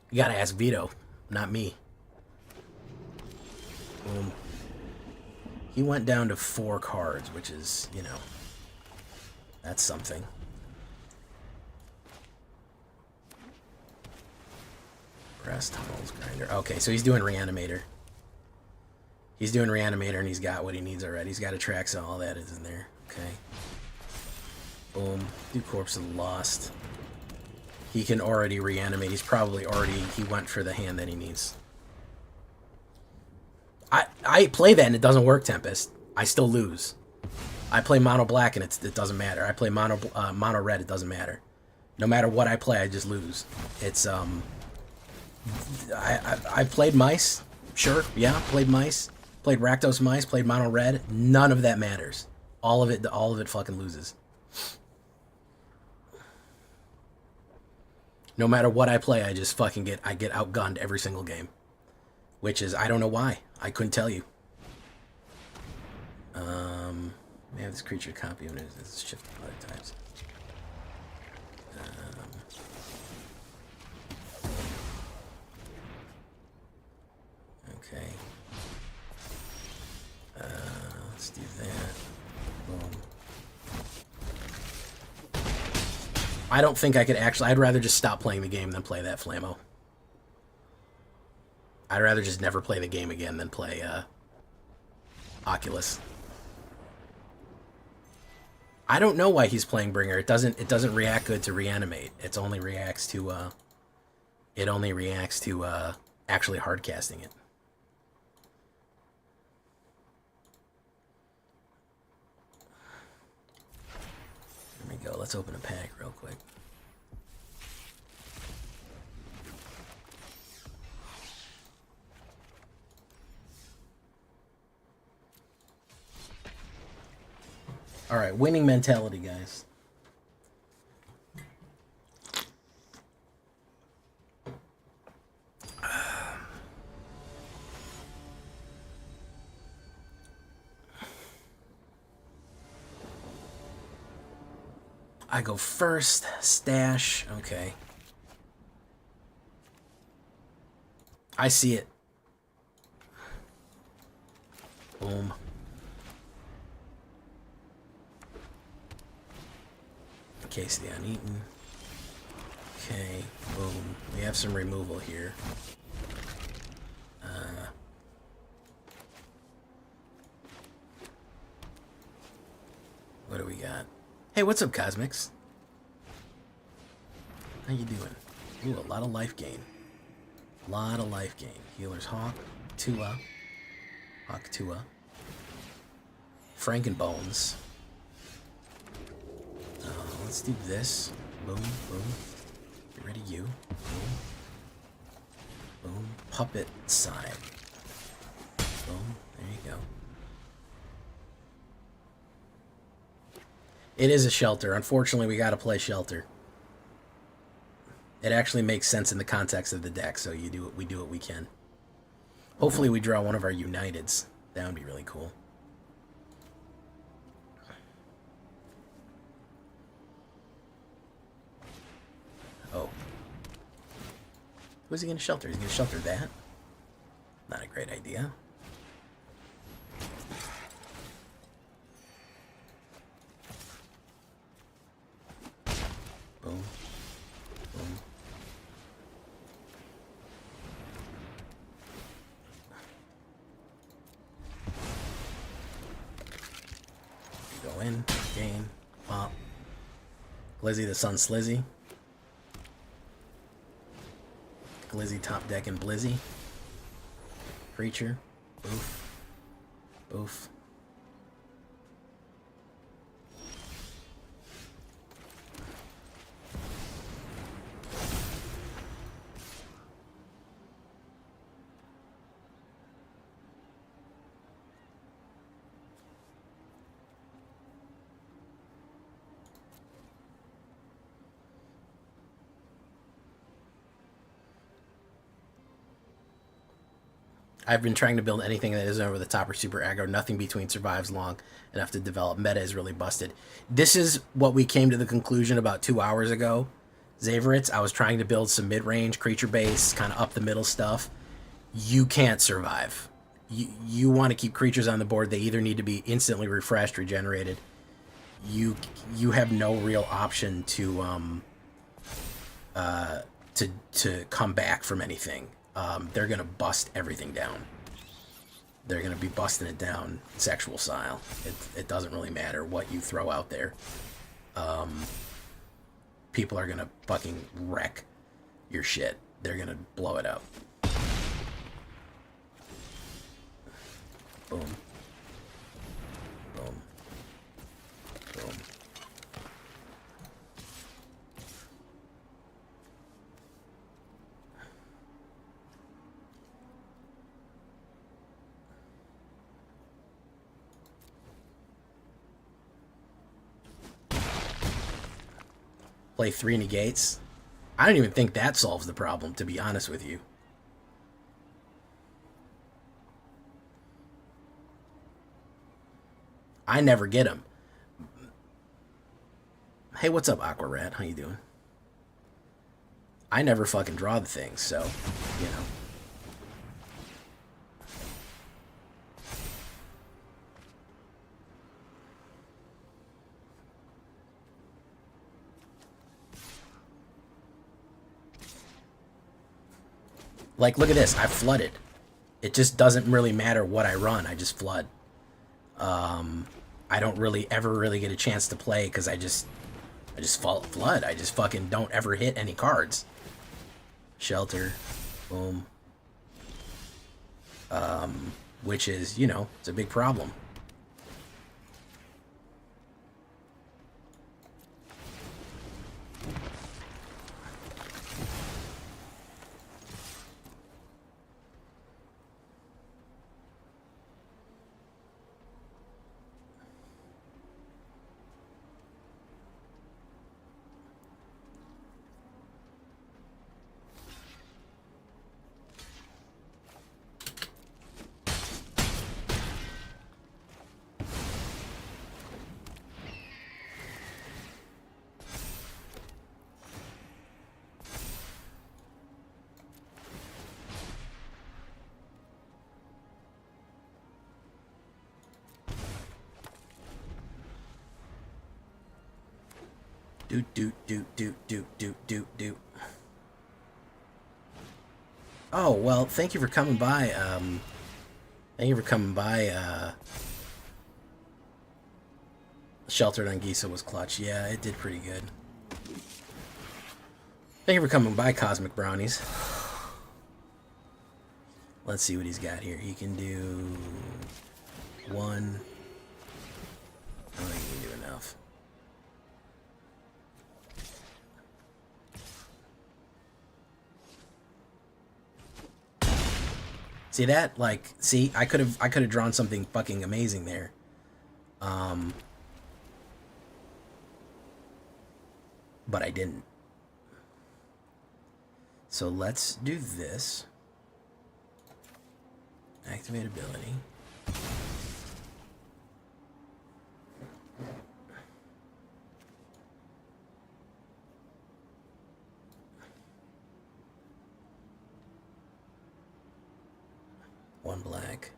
You gotta ask Vito, not me. Boom. He went down to 4 cards, which is, you know, that's something. Press tunnels, grinder. Okay, so he's doing Reanimator. He's doing Reanimator and he's got what he needs already. He's got Attracts and all that is in there. Okay. Boom. Do Corpse of the Lost. He can already reanimate. He's probably already... He went for the hand that he needs. I play that and it doesn't work, Tempest. I still lose. I play mono black and it doesn't matter. I play mono red, it doesn't matter. No matter what I play, I just lose. It's I played mice, sure, yeah, played mice, played Rakdos mice, played mono red. None of that matters. All of it fucking loses. No matter what I play, I just fucking get outgunned every single game. Which is, I don't know why. I couldn't tell you. May have this creature copy when it's shifted other times. Okay. Let's do that. Boom. I don't think I could actually... I'd rather just stop playing the game than play that Flammo. I'd rather just never play the game again than play Oculus. I don't know why he's playing Bringer. It doesn't react good to Reanimate. It only reacts to actually hard casting it. There we go. Let's open a pack real quick. All right, winning mentality, guys. I go first, stash, okay. I see it. Boom. Case the Uneaten. Okay, boom. We have some removal here. What do we got? Hey, what's up, Cosmics? How you doing? Ooh, a lot of life gain. Lot of life gain. Healer's Hawk, Tua. Hawk Tua. Frankenbones. Let's do this. Boom, boom. Get rid of you. Boom. Boom. Puppet side. Boom. There you go. It is a shelter. Unfortunately, we gotta play shelter. It actually makes sense in the context of the deck, so we do what we can. Hopefully we draw one of our Uniteds. That would be really cool. Who's he gonna shelter? He's gonna shelter that? Not a great idea. Boom. Boom. Go in, gain, pop. Glizzy the Sun Slizzy. Glizzy top deck and Blizzy. Creature. Boof. Boof. I've been trying to build anything that isn't over the top or super aggro. Nothing between survives long enough to develop. Meta is really busted. This is what we came to the conclusion about 2 hours ago. Zaveritz, I was trying to build some mid-range creature base, kind of up the middle stuff. You can't survive. You want to keep creatures on the board. They either need to be instantly refreshed, regenerated. You have no real option to come back from anything. They're gonna bust everything down. They're gonna be busting it down sexual style. It doesn't really matter what you throw out there. People are gonna fucking wreck your shit. They're gonna blow it up. Boom. Boom. Boom. Play 3 negates. I don't even think that solves the problem, to be honest with you. I never get them. Hey, what's up, Aqua Rat? How you doing? I never fucking draw the things, so, you know. Like, look at this. I flooded. It just doesn't really matter what I run. I just flood. I don't really ever really get a chance to play because I just flood. I just fucking don't ever hit any cards. Shelter. Boom. Which is, you know, it's a big problem. Do. Oh, well, thank you for coming by. Thank you for coming by. Sheltered on Gisa was clutch. Yeah, it did pretty good. Thank you for coming by, Cosmic Brownies. Let's see what he's got here. He can do 1. I don't think he can do enough. See that? Like, see, I could have drawn something fucking amazing there. But I didn't. So let's do this. Activate ability. One black.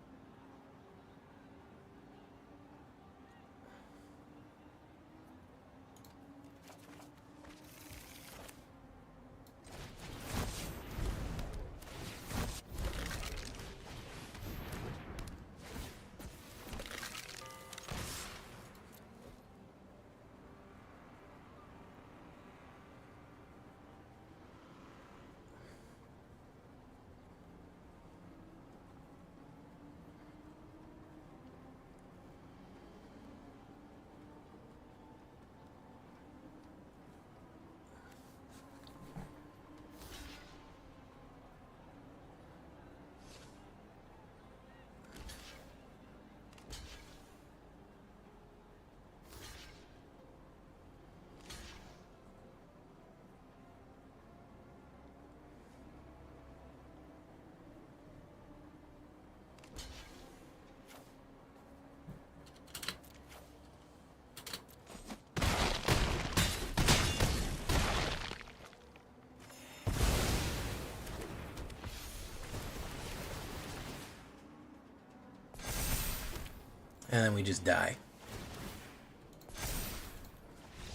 And then we just die.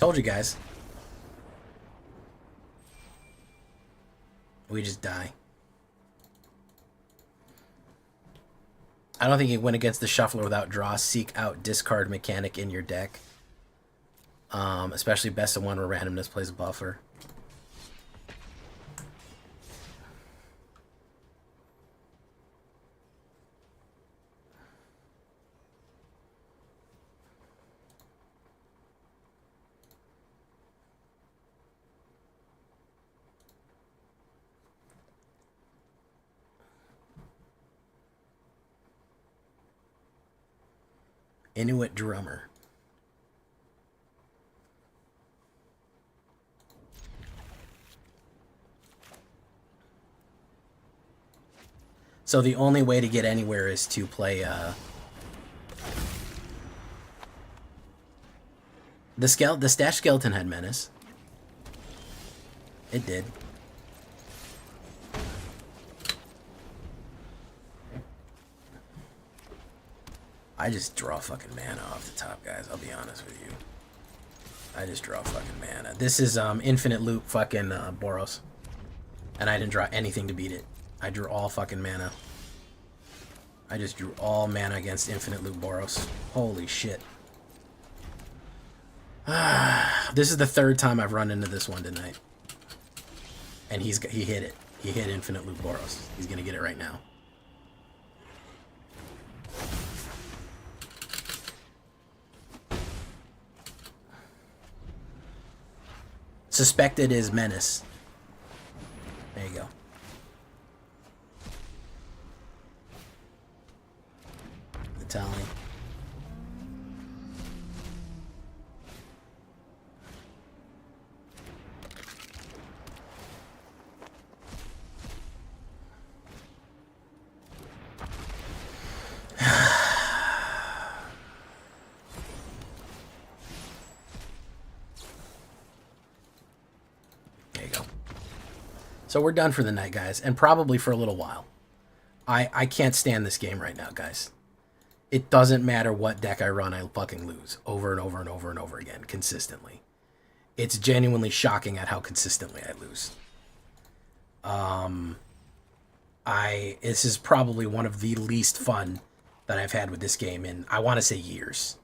Told you guys. We just die. I don't think you win against the shuffler without draw. Seek out discard mechanic in your deck. Especially best of one where randomness plays a buffer. Inuit drummer. So the only way to get anywhere is to play the Stash Skeleton had Menace. It did. I just draw fucking mana off the top, guys. I'll be honest with you. I just draw fucking mana. This is infinite loop fucking Boros. And I didn't draw anything to beat it. I drew all fucking mana. I just drew all mana against infinite loop Boros. Holy shit. This is the third time I've run into this one tonight. And he hit it. He hit infinite loop Boros. He's gonna get it right now. Suspected is Menace. There you go. The tally. So we're done for the night, guys, and probably for a little while. I can't stand this game right now, guys. It doesn't matter what deck I run, I fucking lose over and over and over and over again, consistently. It's genuinely shocking at how consistently I lose. This is probably one of the least fun that I've had with this game in, I want to say, years.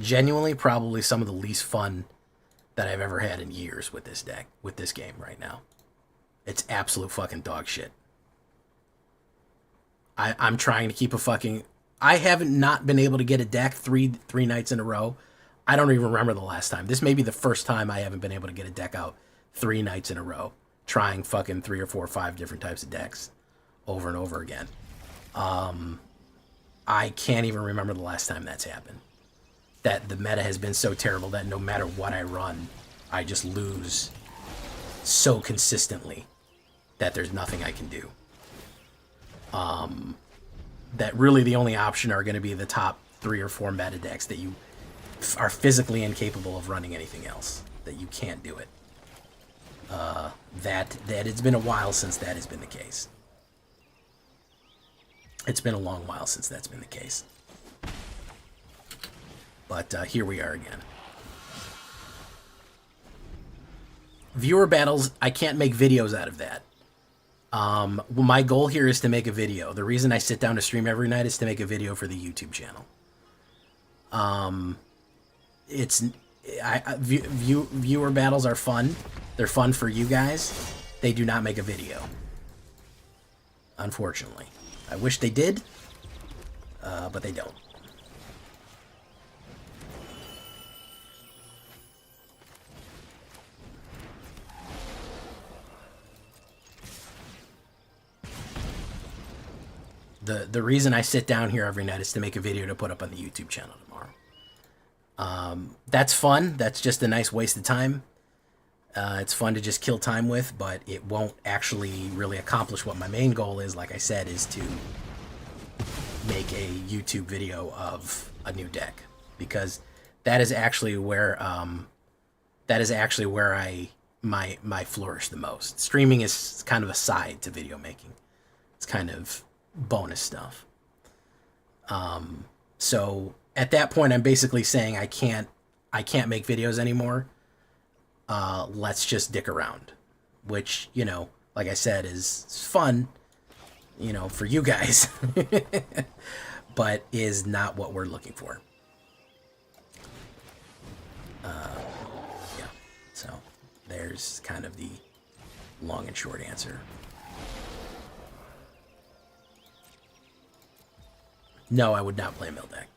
Genuinely, probably some of the least fun that I've ever had in years with this deck, with this game right now. It's absolute fucking dog shit. I'm trying to keep a fucking... I haven't not been able to get a deck three nights in a row. I don't even remember the last time. This may be the first time I haven't been able to get a deck out 3 nights in a row. Trying fucking 3 or 4 or 5 different types of decks over and over again. I can't even remember the last time that's happened. That the meta has been so terrible that no matter what I run, I just lose so consistently that there's nothing I can do. That really the only option are going to be the top 3 or 4 meta decks that you are physically incapable of running anything else. That you can't do it. That it's been a while since that has been the case. It's been a long while since that's been the case. But here we are again. Viewer battles, I can't make videos out of that. Well, my goal here is to make a video. The reason I sit down to stream every night is to make a video for the YouTube channel. Viewer battles are fun. They're fun for you guys. They do not make a video. Unfortunately. I wish they did, but they don't. The reason I sit down here every night is to make a video to put up on the YouTube channel tomorrow. That's fun. That's just a nice waste of time. It's fun to just kill time with, but it won't actually really accomplish what my main goal is, like I said, is to make a YouTube video of a new deck. Because that is actually where my flourish the most. Streaming is kind of a side to video making. It's kind of bonus stuff. So at that point I'm basically saying I can't make videos anymore. Let's just dick around, which, you know, like I said, is fun, you know, for you guys, but is not what we're looking for. Yeah, so there's kind of the long and short answer. No, I would not play mill deck.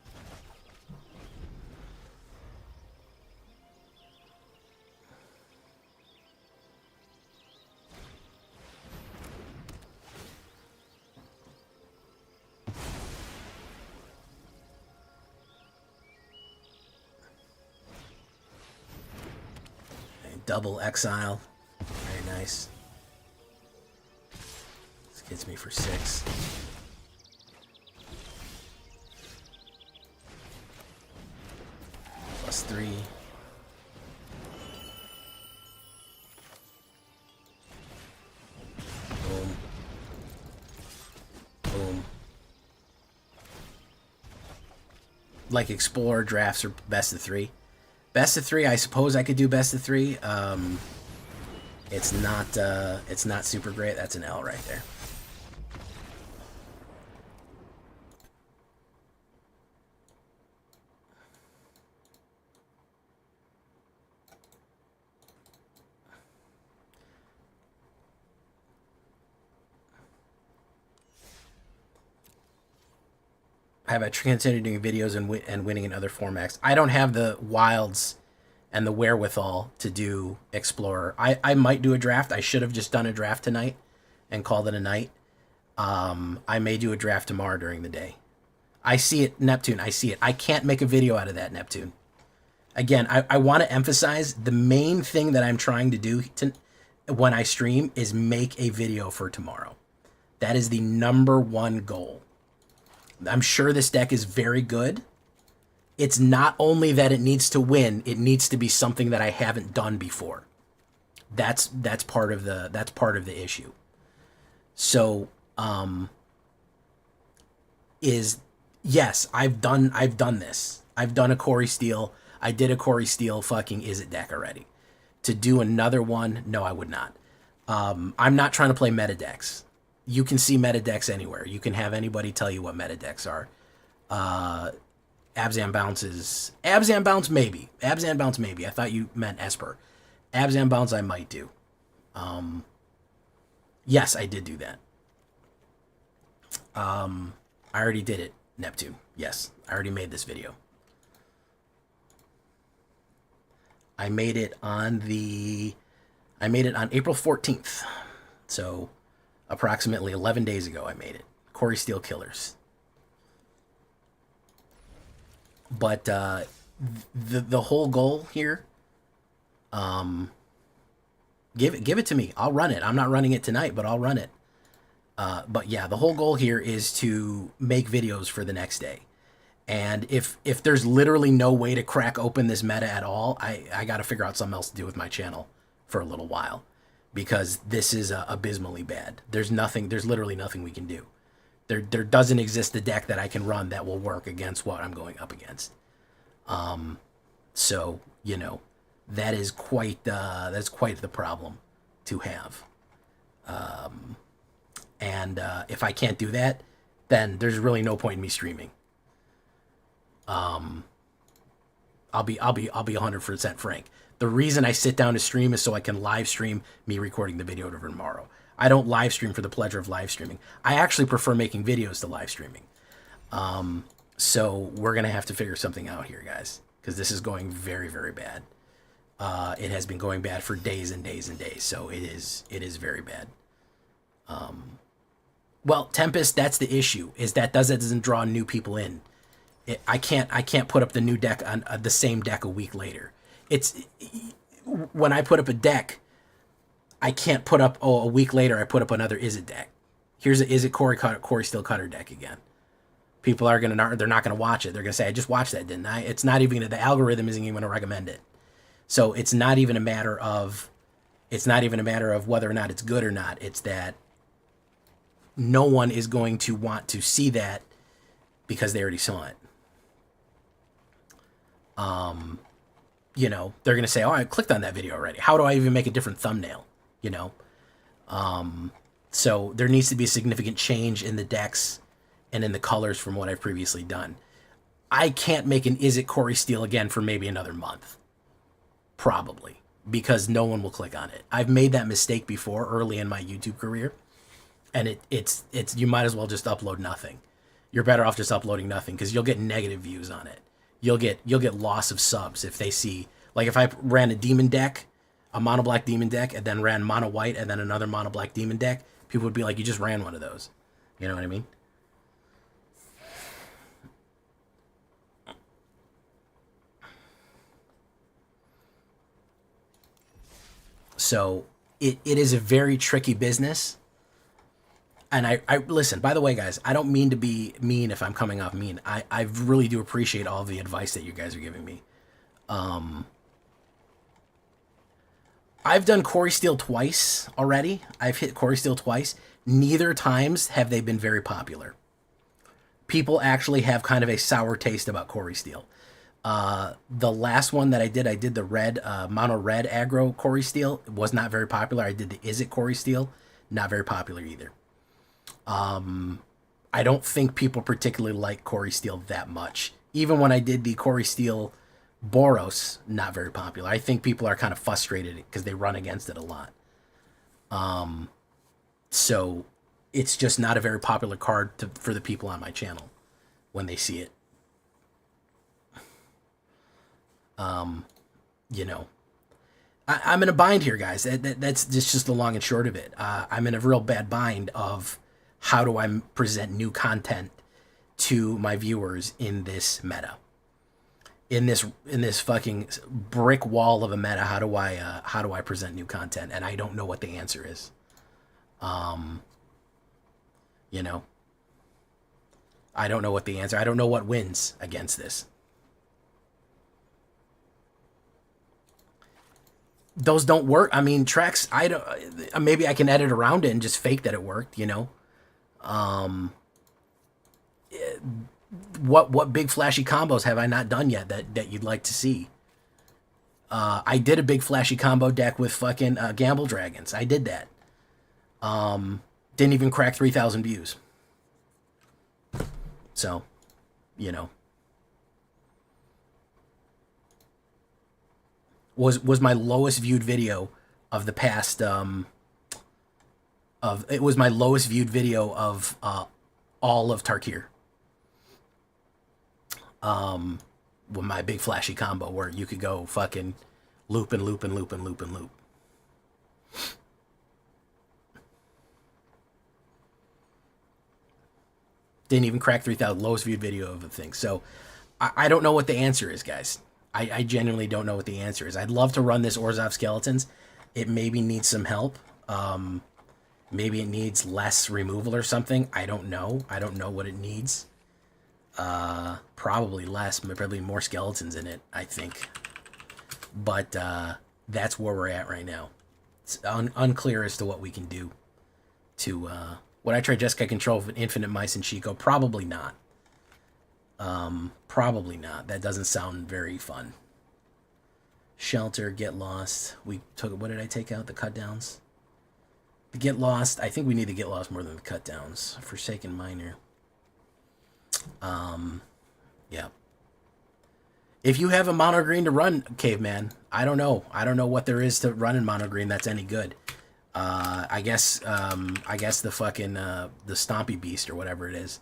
Double exile. Very nice. This gets me for 6. Plus 3. Boom. Boom. Like Explorer drafts or best of 3. Best of 3, I suppose I could do best of 3. It's not super great. That's an L right there. Have I continued doing videos and winning in other formats? I don't have the wilds and the wherewithal to do Explorer. I might do a draft. I should have just done a draft tonight and called it a night. I may do a draft tomorrow during the day. I see it, Neptune. I see it. I can't make a video out of that, Neptune. Again, I want to emphasize the main thing that I'm trying to do when I stream is make a video for tomorrow. That is the #1 goal. I'm sure this deck is very good. It's not only that it needs to win, it needs to be something that I haven't done before. That's part of the issue. So, yes, I've done this. I've done a Corey Steele. I did a Corey Steele fucking Is It deck already. To do another one, no, I would not. I'm not trying to play meta decks. You can see meta decks anywhere. You can have anybody tell you what meta decks are. Abzan bounces. Abzan bounce, maybe. Abzan bounce, maybe. I thought you meant Esper. Abzan bounce, I might do. Yes, I did do that. I already did it, Neptune. Yes, I already made this video. I made it on April 14th. So approximately 11 days ago I made it. Corey Steele Killers. But the whole goal here, give it to me. I'll run it. I'm not running it tonight, but I'll run it. But yeah, the whole goal here is to make videos for the next day. And if there's literally no way to crack open this meta at all, I got to figure out something else to do with my channel for a little while, because this is abysmally bad. There's literally nothing we can do There doesn't exist a deck that I can run that will work against what I'm going up against. So, you know, that is quite that's quite the problem to have. And if I can't do that, then there's really no point in me streaming. I'll be 100% frank. The reason I sit down to stream is so I can live stream me recording the video tomorrow. I don't live stream for the pleasure of live streaming. I actually prefer making videos to live streaming. So we're gonna have to figure something out here, guys, because this is going very, very bad. It has been going bad for days and days and days. So it is very bad. Well, Tempest, that's the issue, is that doesn't draw new people in. I can't put up the new deck on the same deck a week later. It's when I put up a deck, I can't put up a week later I put up another Is It deck. Here's a Is It Corey Steel Cutter deck again. People are they're not gonna watch it. They're gonna say, I just watched that, didn't I? It's not even the algorithm isn't even gonna recommend it. So it's not even a matter of whether or not it's good or not. It's that no one is going to want to see that because they already saw it. You know, they're going to say, oh, I clicked on that video already. How do I even make a different thumbnail? You know? So there needs to be a significant change in the decks and in the colors from what I've previously done. I can't make an Is It Corey Steele again for maybe another month. Probably. Because no one will click on it. I've made that mistake before early in my YouTube career. And it's you might as well just upload nothing. You're better off just uploading nothing because you'll get negative views on it. You'll get loss of subs if they see, like if I ran a demon deck, a mono black demon deck, and then ran mono white and then another mono black demon deck, people would be like, you just ran one of those. You know what I mean? So it is a very tricky business. And I listen, by the way, guys, I don't mean to be mean if I'm coming off mean. I really do appreciate all the advice that you guys are giving me. I've done Corey Steele twice already. I've hit Corey Steele twice. Neither times have they been very popular. People actually have kind of a sour taste about Corey Steele. The last one that I did the red, mono red aggro Corey Steele. It was not very popular. I did the Is It Corey Steele. Not very popular either. I don't think people particularly like Corey Steele that much. Even when I did the Corey Steele Boros, not very popular. I think people are kind of frustrated because they run against it a lot. So it's just not a very popular card for the people on my channel when they see it. You know, I'm in a bind here, guys. That's just the long and short of it. I'm in a real bad bind of how do I present new content to my viewers in this meta, in this fucking brick wall of a meta. How do I present new content? And I don't know what the answer is. You know, I don't know what the answer. I don't know what wins against this. Those don't work. I mean, tracks, I don't, maybe I can edit around it and just fake that it worked, you know? What big flashy combos have I not done yet that you'd like to see? I did a big flashy combo deck with fucking Gamble Dragons. I did that. Didn't even crack 3,000 views. So, you know. Was my lowest viewed video of the past, it was my lowest viewed video of all of Tarkir. With my big flashy combo where you could go fucking loop and loop and loop and loop and loop. Didn't even crack 3,000, lowest viewed video of the thing. So I don't know what the answer is, guys. I genuinely don't know what the answer is. I'd love to run this Orzhov Skeletons. It maybe needs some help. Maybe it needs less removal or something. I don't know. I don't know what it needs. Probably less, probably more skeletons in it, I think. But that's where we're at right now. It's unclear as to what we can do to Would I try Jeskai control with Infinite Mice and Chico? Probably not. Probably not. That doesn't sound very fun. Shelter, Get Lost. We took, what did I take out? The cut downs? The Get Lost. I think we need to Get Lost more than the cut downs. Forsaken Miner. Yeah. If you have a mono green to run, Caveman, I don't know. I don't know what there is to run in mono green that's any good. I guess the fucking, the Stompy Beast or whatever it is.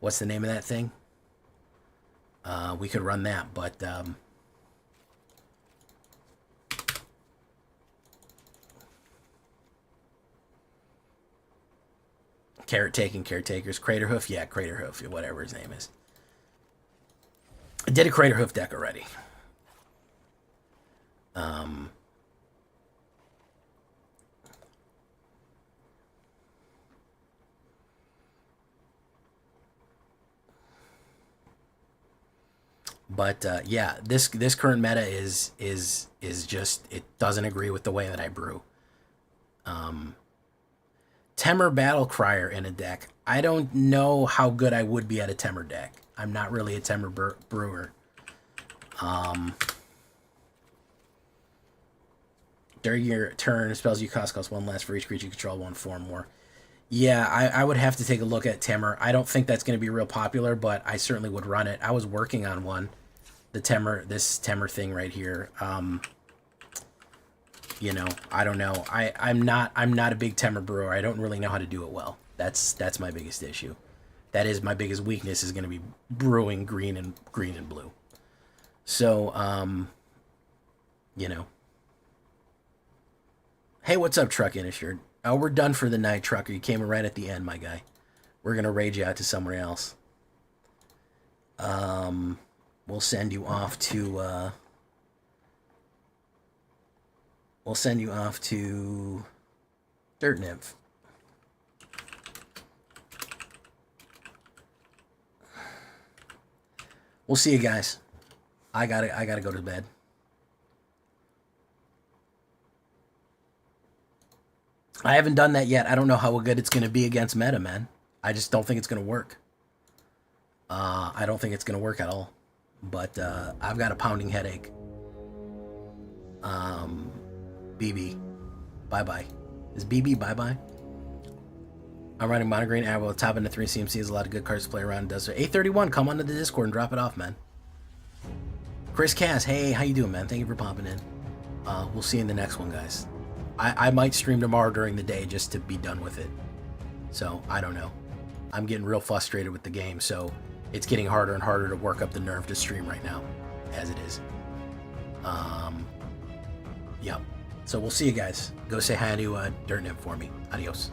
What's the name of that thing? We could run that, but, Caretakers, Craterhoof, yeah, Craterhoof, whatever his name is. I did a Craterhoof deck already. But yeah, this current meta is just, it doesn't agree with the way that I brew. Temur Battle Crier in a deck. I don't know how good I would be at a Temur deck. I'm not really a Temur brewer. During your turn, spells you cost one less for each creature you control, 1/4 more. Yeah, I would have to take a look at Temur. I don't think that's going to be real popular, but I certainly would run it. I was working on one. This Temur thing right here. You know, I don't know. I'm not a big Temur brewer. I don't really know how to do it well. That's my biggest issue. That is my biggest weakness, is going to be brewing green and blue. So, you know. Hey, what's up, Truck Innishirt? Oh, we're done for the night, Trucker. You came right at the end, my guy. We're going to raid you out to somewhere else. We'll send you off to, Dirt Nymph. We'll see you guys. I gotta go to bed. I haven't done that yet. I don't know how good it's gonna be against meta, man. I just don't think it's gonna work. I don't think it's gonna work at all. But I've got a pounding headache. BB, bye-bye. Is BB bye-bye? I'm running Monogreen Arrow, top into 3 CMC. There's a lot of good cards to play around. Does 831, come onto the Discord and drop it off, man. Chris Cass, hey, how you doing, man? Thank you for popping in. We'll see you in the next one, guys. I might stream tomorrow during the day just to be done with it. So, I don't know. I'm getting real frustrated with the game, so it's getting harder and harder to work up the nerve to stream right now, as it is. Yep. So we'll see you guys. Go say hi to Dirt Nymph for me. Adios.